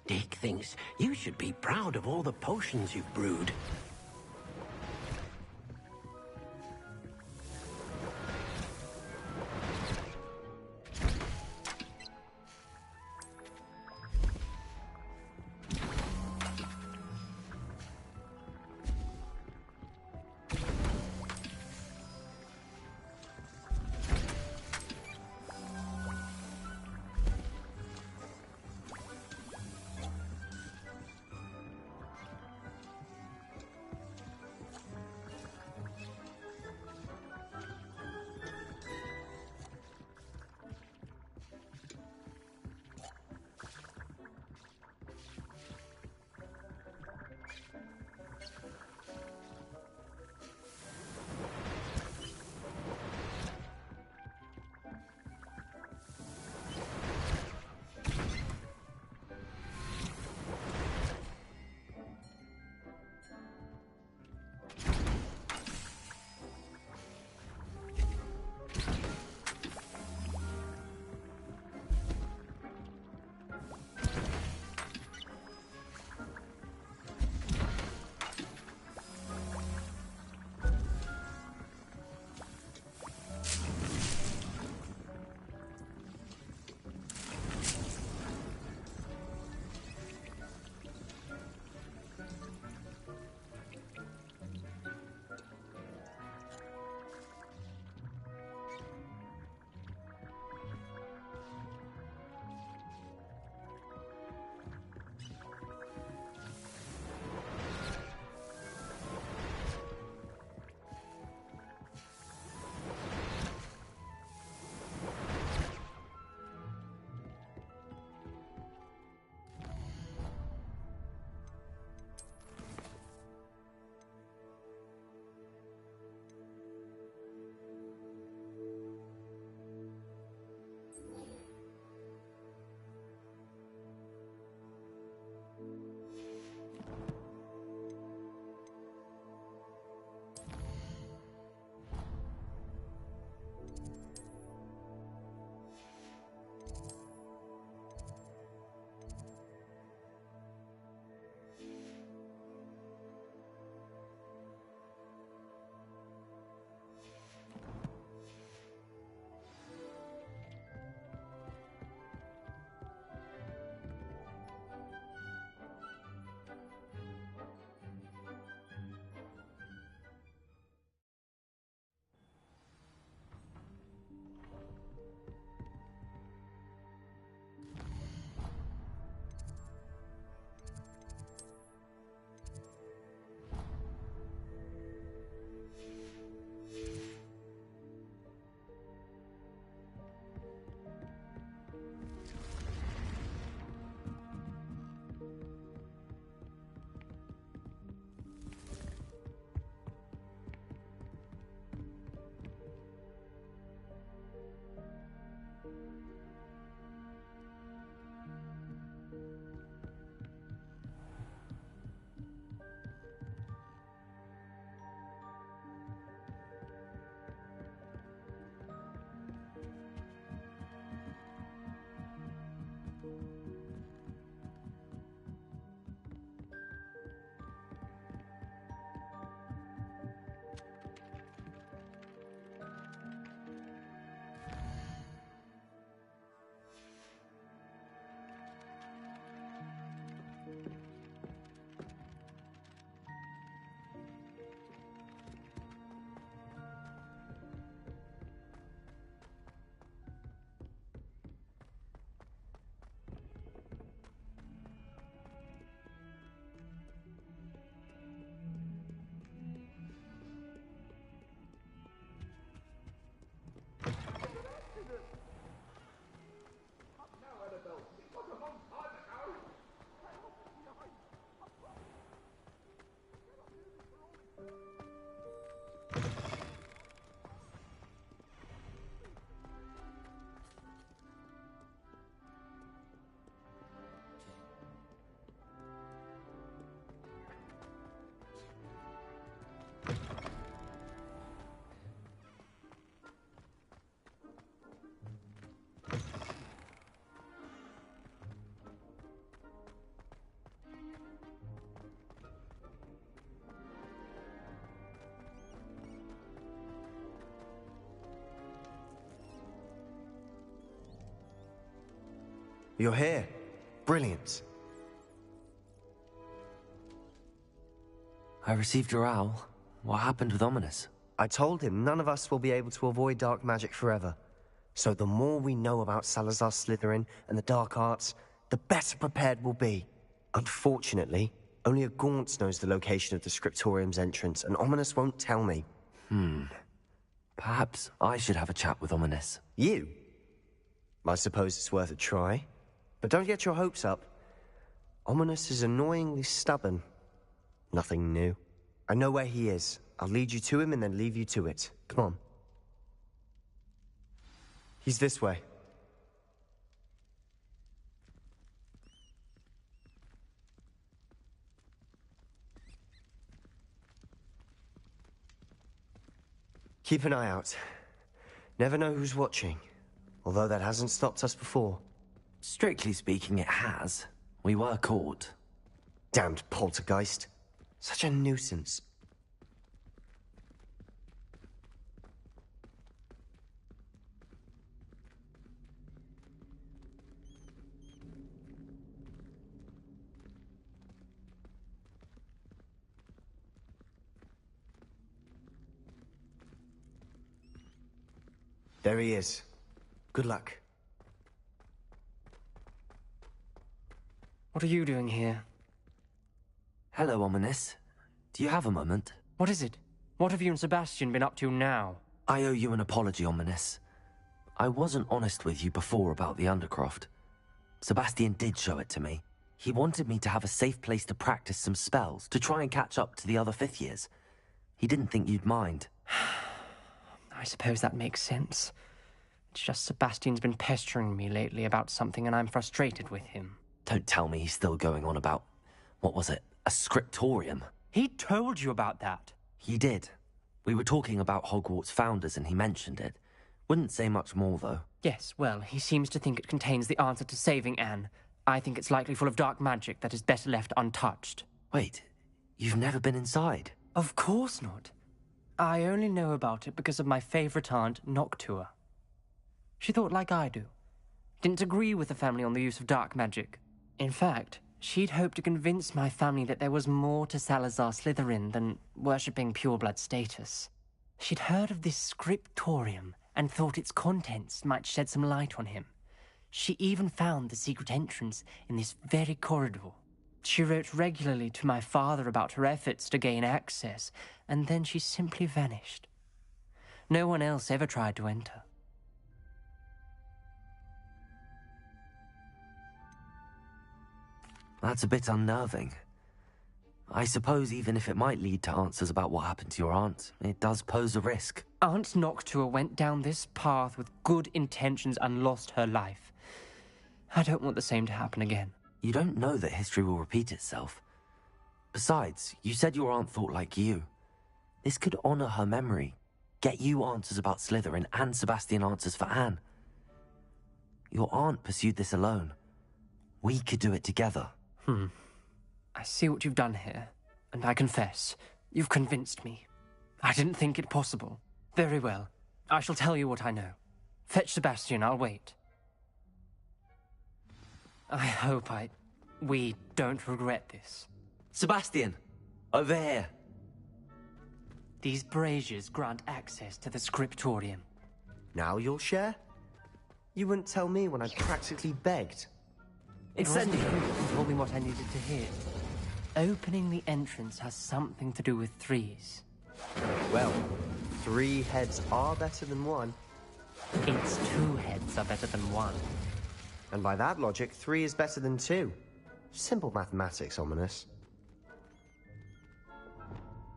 Deke thinks you should be proud of all the potions you've brewed. You're here. Brilliant. I received your owl. What happened with Ominous? I told him none of us will be able to avoid dark magic forever. So the more we know about Salazar Slytherin and the dark arts, the better prepared we'll be. Unfortunately, only a Gaunt knows the location of the Scriptorium's entrance, and Ominous won't tell me. Perhaps I should have a chat with Ominous. You? I suppose it's worth a try. But don't get your hopes up. Ominous is annoyingly stubborn. Nothing new. I know where he is. I'll lead you to him and then leave you to it. Come on. He's this way. Keep an eye out. Never know who's watching. Although that hasn't stopped us before. Strictly speaking, it has. We were caught. Damned poltergeist. Such a nuisance. There he is. Good luck. What are you doing here? Hello, Ominous. Do you have a moment? What is it? What have you and Sebastian been up to now? I owe you an apology, Ominous. I wasn't honest with you before about the Undercroft. Sebastian did show it to me. He wanted me to have a safe place to practice some spells, to try and catch up to the other fifth years. He didn't think you'd mind. I suppose that makes sense. It's just Sebastian's been pestering me lately about something and I'm frustrated with him. Don't tell me he's still going on about, what was it, a scriptorium? He told you about that? He did. We were talking about Hogwarts founders and he mentioned it. Wouldn't say much more, though. Yes, well, he seems to think it contains the answer to saving Anne. I think it's likely full of dark magic that is better left untouched. Wait, you've never been inside? Of course not. I only know about it because of my favourite aunt, Noctua. She thought like I do. Didn't agree with the family on the use of dark magic. In fact, she'd hoped to convince my family that there was more to Salazar Slytherin than worshipping pureblood status. She'd heard of this scriptorium and thought its contents might shed some light on him. She even found the secret entrance in this very corridor. She wrote regularly to my father about her efforts to gain access, and then she simply vanished. No one else ever tried to enter. That's a bit unnerving. I suppose even if it might lead to answers about what happened to your aunt, it does pose a risk. Aunt Noctua went down this path with good intentions and lost her life. I don't want the same to happen again. You don't know that history will repeat itself. Besides, you said your aunt thought like you. This could honor her memory, get you answers about Slytherin and Sebastian answers for Anne. Your aunt pursued this alone. We could do it together. I see what you've done here, and I confess, you've convinced me. I didn't think it possible. Very well. I shall tell you what I know. Fetch Sebastian, I'll wait. I hope we don't regret this. Sebastian! Over here! These braziers grant access to the scriptorium. Now you'll share? You wouldn't tell me when I practically begged. It wasn't you who told me what I needed to hear. Opening the entrance has something to do with threes. Well, 3 heads are better than 1. It's 2 heads are better than 1. And by that logic, 3 is better than 2. Simple mathematics, Ominous.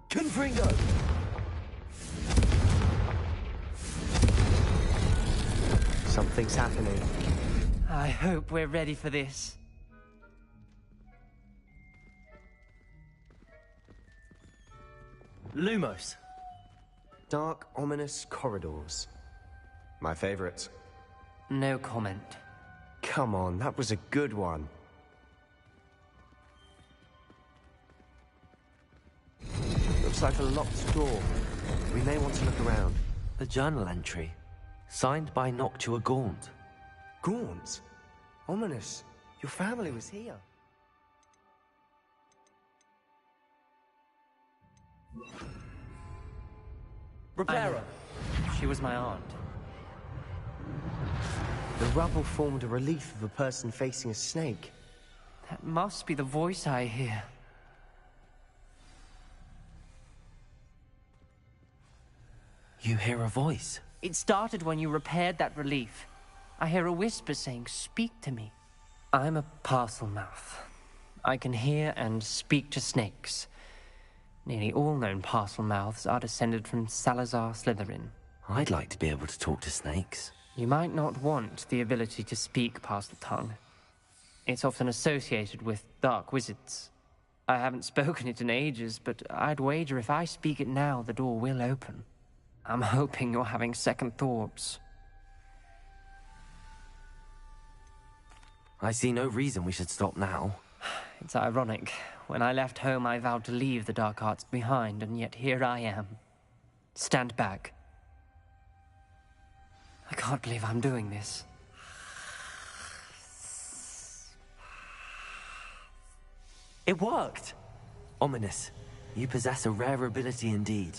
Confringo! Something's happening. I hope we're ready for this. Lumos. Dark, ominous corridors. My favorite. No comment. Come on, that was a good one. Looks like a locked door. We may want to look around. A journal entry, signed by Noctua Gaunt. Gaunt? Ominous. Your family was here. Reparo. She was my aunt. The rubble formed a relief of a person facing a snake. That must be the voice I hear. You hear a voice? It started when you repaired that relief. I hear a whisper saying, "Speak to me." I'm a parcel mouth. I can hear and speak to snakes. Nearly all known parcel mouths are descended from Salazar Slytherin. I'd like to be able to talk to snakes. You might not want the ability to speak parcel tongue. It's often associated with dark wizards. I haven't spoken it in ages, but I'd wager if I speak it now, the door will open. I'm hoping you're having second thoughts. I see no reason we should stop now. It's ironic. When I left home, I vowed to leave the dark arts behind, and yet here I am. Stand back. I can't believe I'm doing this. It worked! Ominous. You possess a rare ability indeed.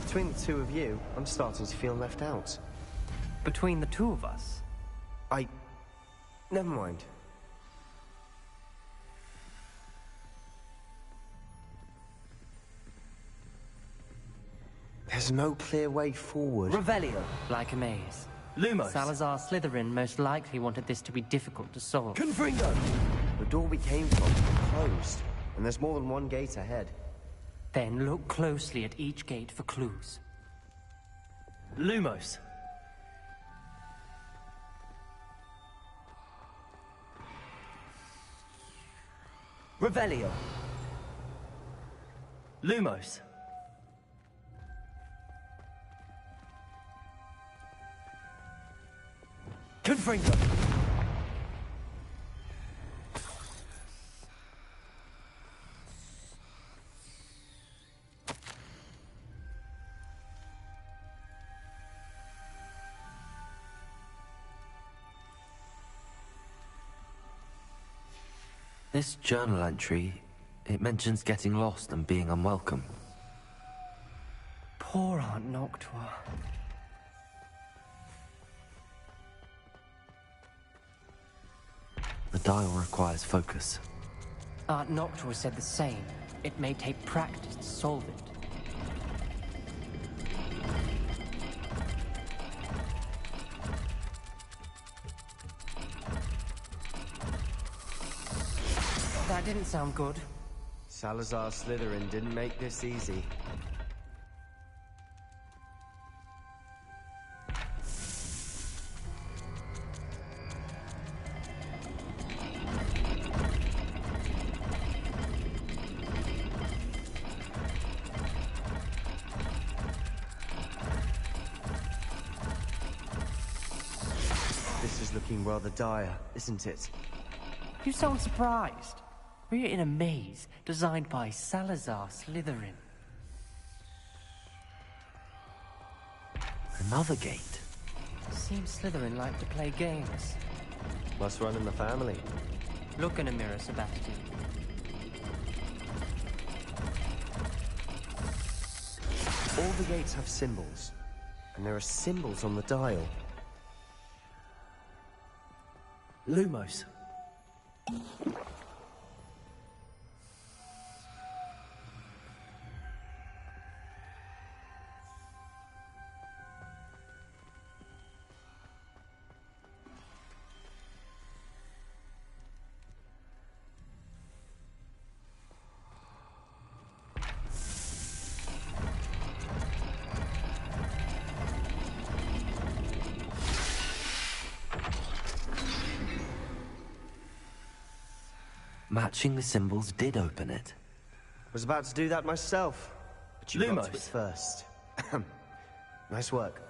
Between the two of you, I'm starting to feel left out. Between the two of us? Never mind. There's no clear way forward. Revelio. Like a maze. Lumos. Salazar Slytherin most likely wanted this to be difficult to solve. Confringo. The door we came from is closed, and there's more than one gate ahead. Then look closely at each gate for clues. Lumos. Revelio. Lumos. Confringo. This journal entry, it mentions getting lost and being unwelcome. Poor Aunt Noctua. The dial requires focus. Aunt Noctua said the same. It may take practice to solve it. That didn't sound good. Salazar Slytherin didn't make this easy. This is looking rather dire, isn't it? You sound surprised. We're in a maze designed by Salazar Slytherin. Another gate. Seems Slytherin like to play games. Must run in the family. Look in a mirror, Sebastian. All the gates have symbols, and there are symbols on the dial. Lumos. Matching the symbols did open it. Was about to do that myself, but you got to it Lumos. first. Nice work.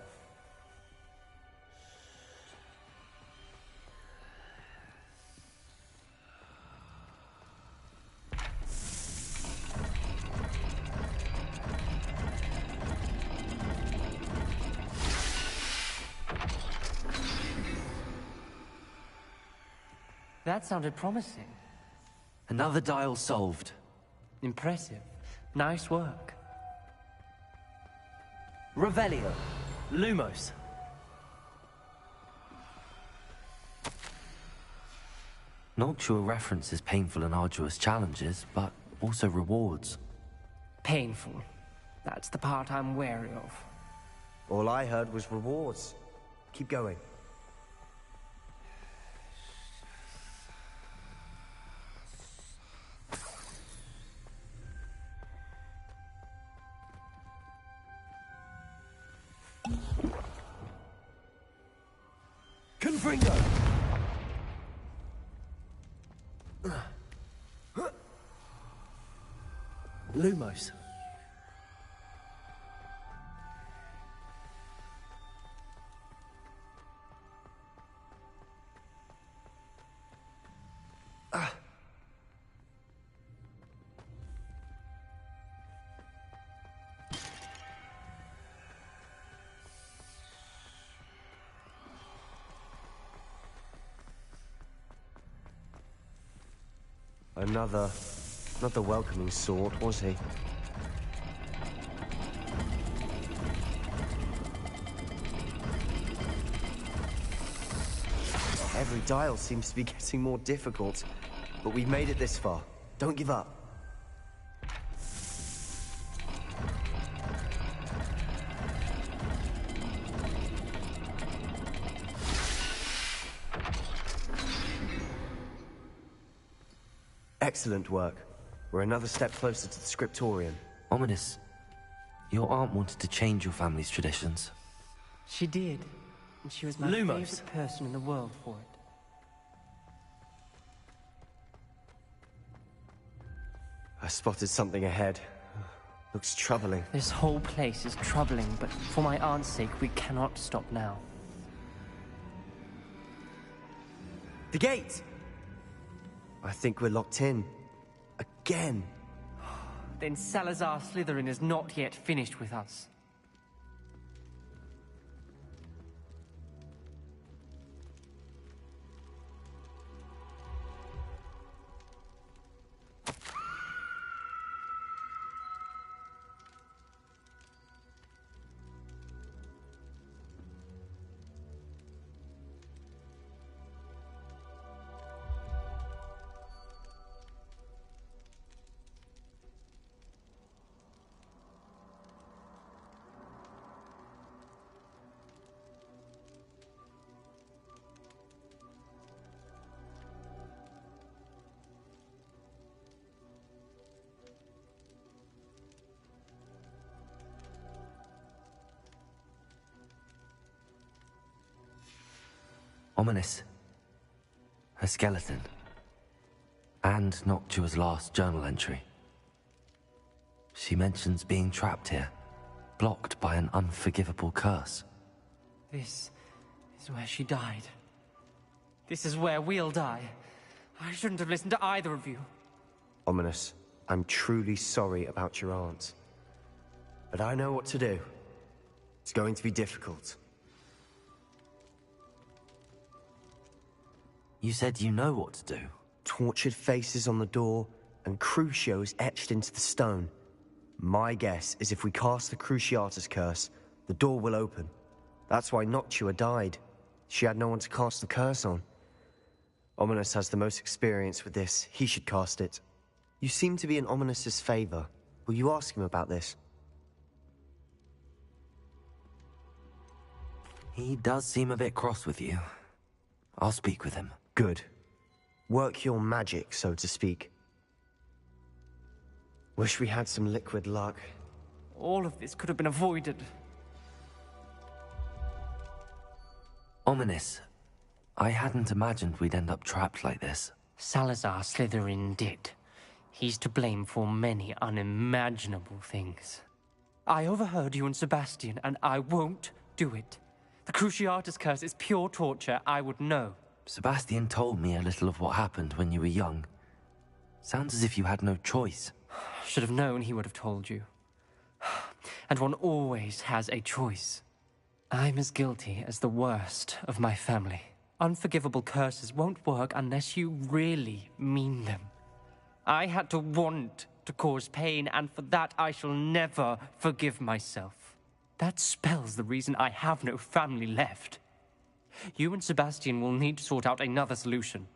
That sounded promising. Another dial solved. Impressive. Nice work. Revelio. Lumos. Noctua references painful and arduous challenges, but also rewards. Painful. That's the part I'm wary of. All I heard was rewards. Keep going. Confringo! Lumos. Not the welcoming sort, was he? Every dial seems to be getting more difficult, but we've made it this far. Don't give up. Excellent work. We're another step closer to the scriptorium. Ominous. Your aunt wanted to change your family's traditions. She did. And she was my favorite person in the world for it. I spotted something ahead. Looks troubling. This whole place is troubling, but for my aunt's sake, we cannot stop now. The gate! I think we're locked in. Again. Then Salazar Slytherin is not yet finished with us. Ominous. Her skeleton. And Noctua's last journal entry. She mentions being trapped here, blocked by an unforgivable curse. This is where she died. This is where we'll die. I shouldn't have listened to either of you. Ominous, I'm truly sorry about your aunt. But I know what to do. It's going to be difficult. You said you know what to do. Tortured faces on the door, and Crucios etched into the stone. My guess is if we cast the Cruciatus curse, the door will open. That's why Noctua died. She had no one to cast the curse on. Ominous has the most experience with this. He should cast it. You seem to be in Ominous's favor. Will you ask him about this? He does seem a bit cross with you. I'll speak with him. Good. Work your magic, so to speak. Wish we had some liquid luck. All of this could have been avoided. Ominous. I hadn't imagined we'd end up trapped like this. Salazar Slytherin did. He's to blame for many unimaginable things. I overheard you and Sebastian, and I won't do it. The Cruciatus curse is pure torture, I would know. Sebastian told me a little of what happened when you were young. Sounds as if you had no choice. Should have known he would have told you. And one always has a choice. I'm as guilty as the worst of my family. Unforgivable curses won't work unless you really mean them. I had to want to cause pain, and for that I shall never forgive myself. That spell's the reason I have no family left. You and Sebastian will need to sort out another solution.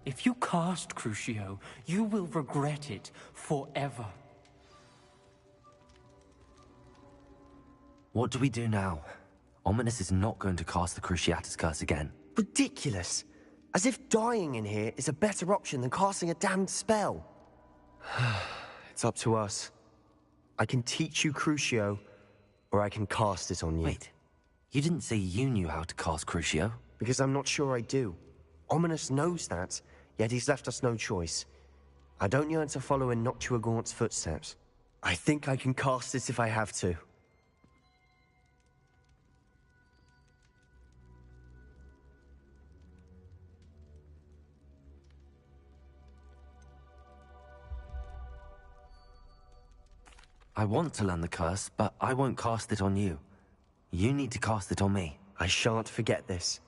If you cast Crucio, you will regret it forever. What do we do now? Ominous is not going to cast the Cruciatus Curse again. Ridiculous. As if dying in here is a better option than casting a damned spell. It's up to us. I can teach you Crucio, or I can cast it on you. Wait, you didn't say you knew how to cast Crucio? Because I'm not sure I do. Ominous knows that, yet he's left us no choice. I don't yearn to follow in Noctua Gaunt's footsteps. I think I can cast it if I have to. I want to learn the curse, but I won't cast it on you. You need to cast it on me. I shan't forget this.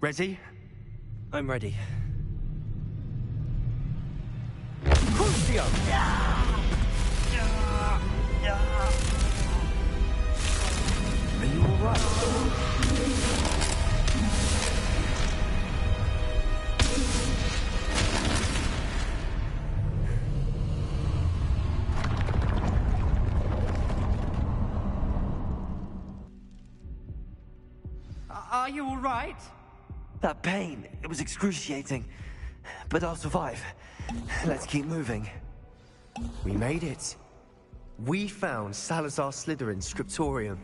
Ready? I'm ready. Crucio! Are you alright? Are you all right? That pain, it was excruciating. But I'll survive. Let's keep moving. We made it. We found Salazar Slytherin's scriptorium.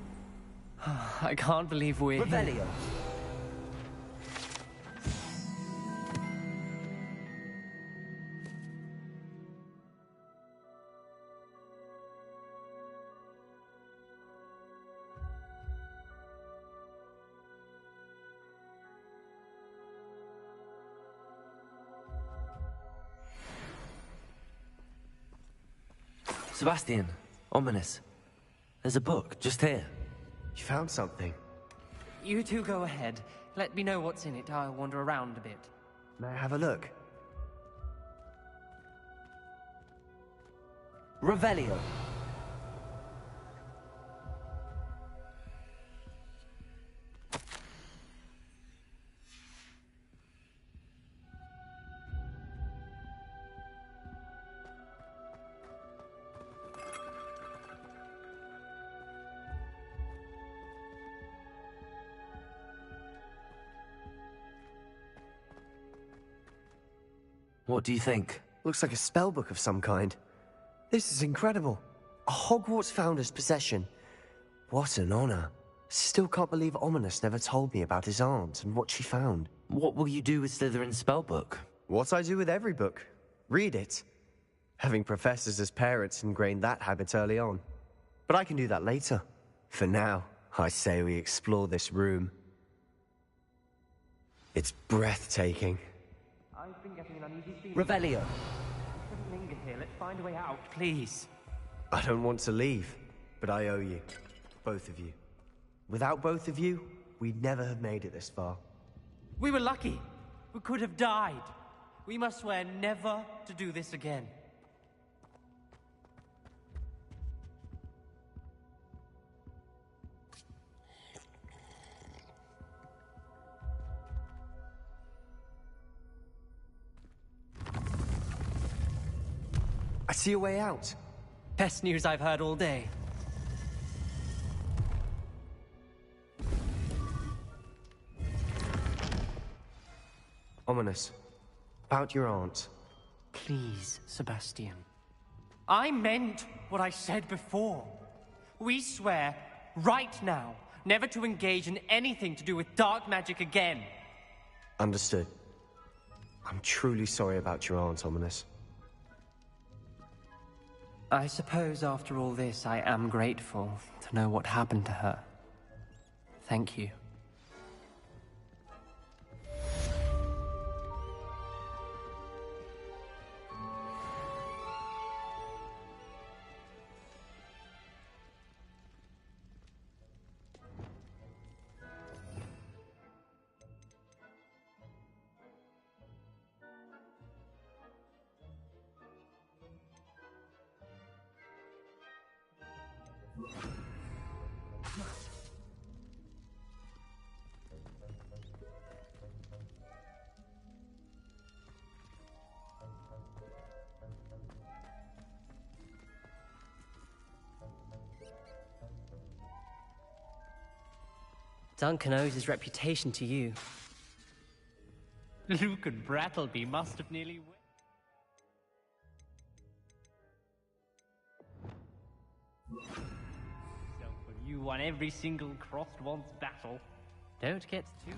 I can't believe we're here. Revelio. Sebastian, Ominous. There's a book, just here. You found something? You two go ahead. Let me know what's in it. I'll wander around a bit. May I have a look? Revelio. What do you think? Looks like a spellbook of some kind. This is incredible. A Hogwarts founder's possession. What an honor. Still can't believe Ominous never told me about his aunt and what she found. What will you do with Slytherin's spellbook? What I do with every book. Read it. Having professors as parents ingrained that habit early on. But I can do that later. For now, I say we explore this room. It's breathtaking. I've been getting an uneasy feeling. Revelio. We shouldn't linger here. Let's find a way out, please. I don't want to leave, but I owe you. Both of you. Without both of you, we'd never have made it this far. We were lucky. We could have died. We must swear never to do this again. I see a way out. Best news I've heard all day. Ominous. About your aunt. Please, Sebastian. I meant what I said before. We swear, right now, never to engage in anything to do with dark magic again. Understood. I'm truly sorry about your aunt, Ominous. I suppose after all this, I am grateful to know what happened to her. Thank you. Duncan owes his reputation to you. Luke and Brattleby must have nearly... You won every single crossed once battle. Don't get too...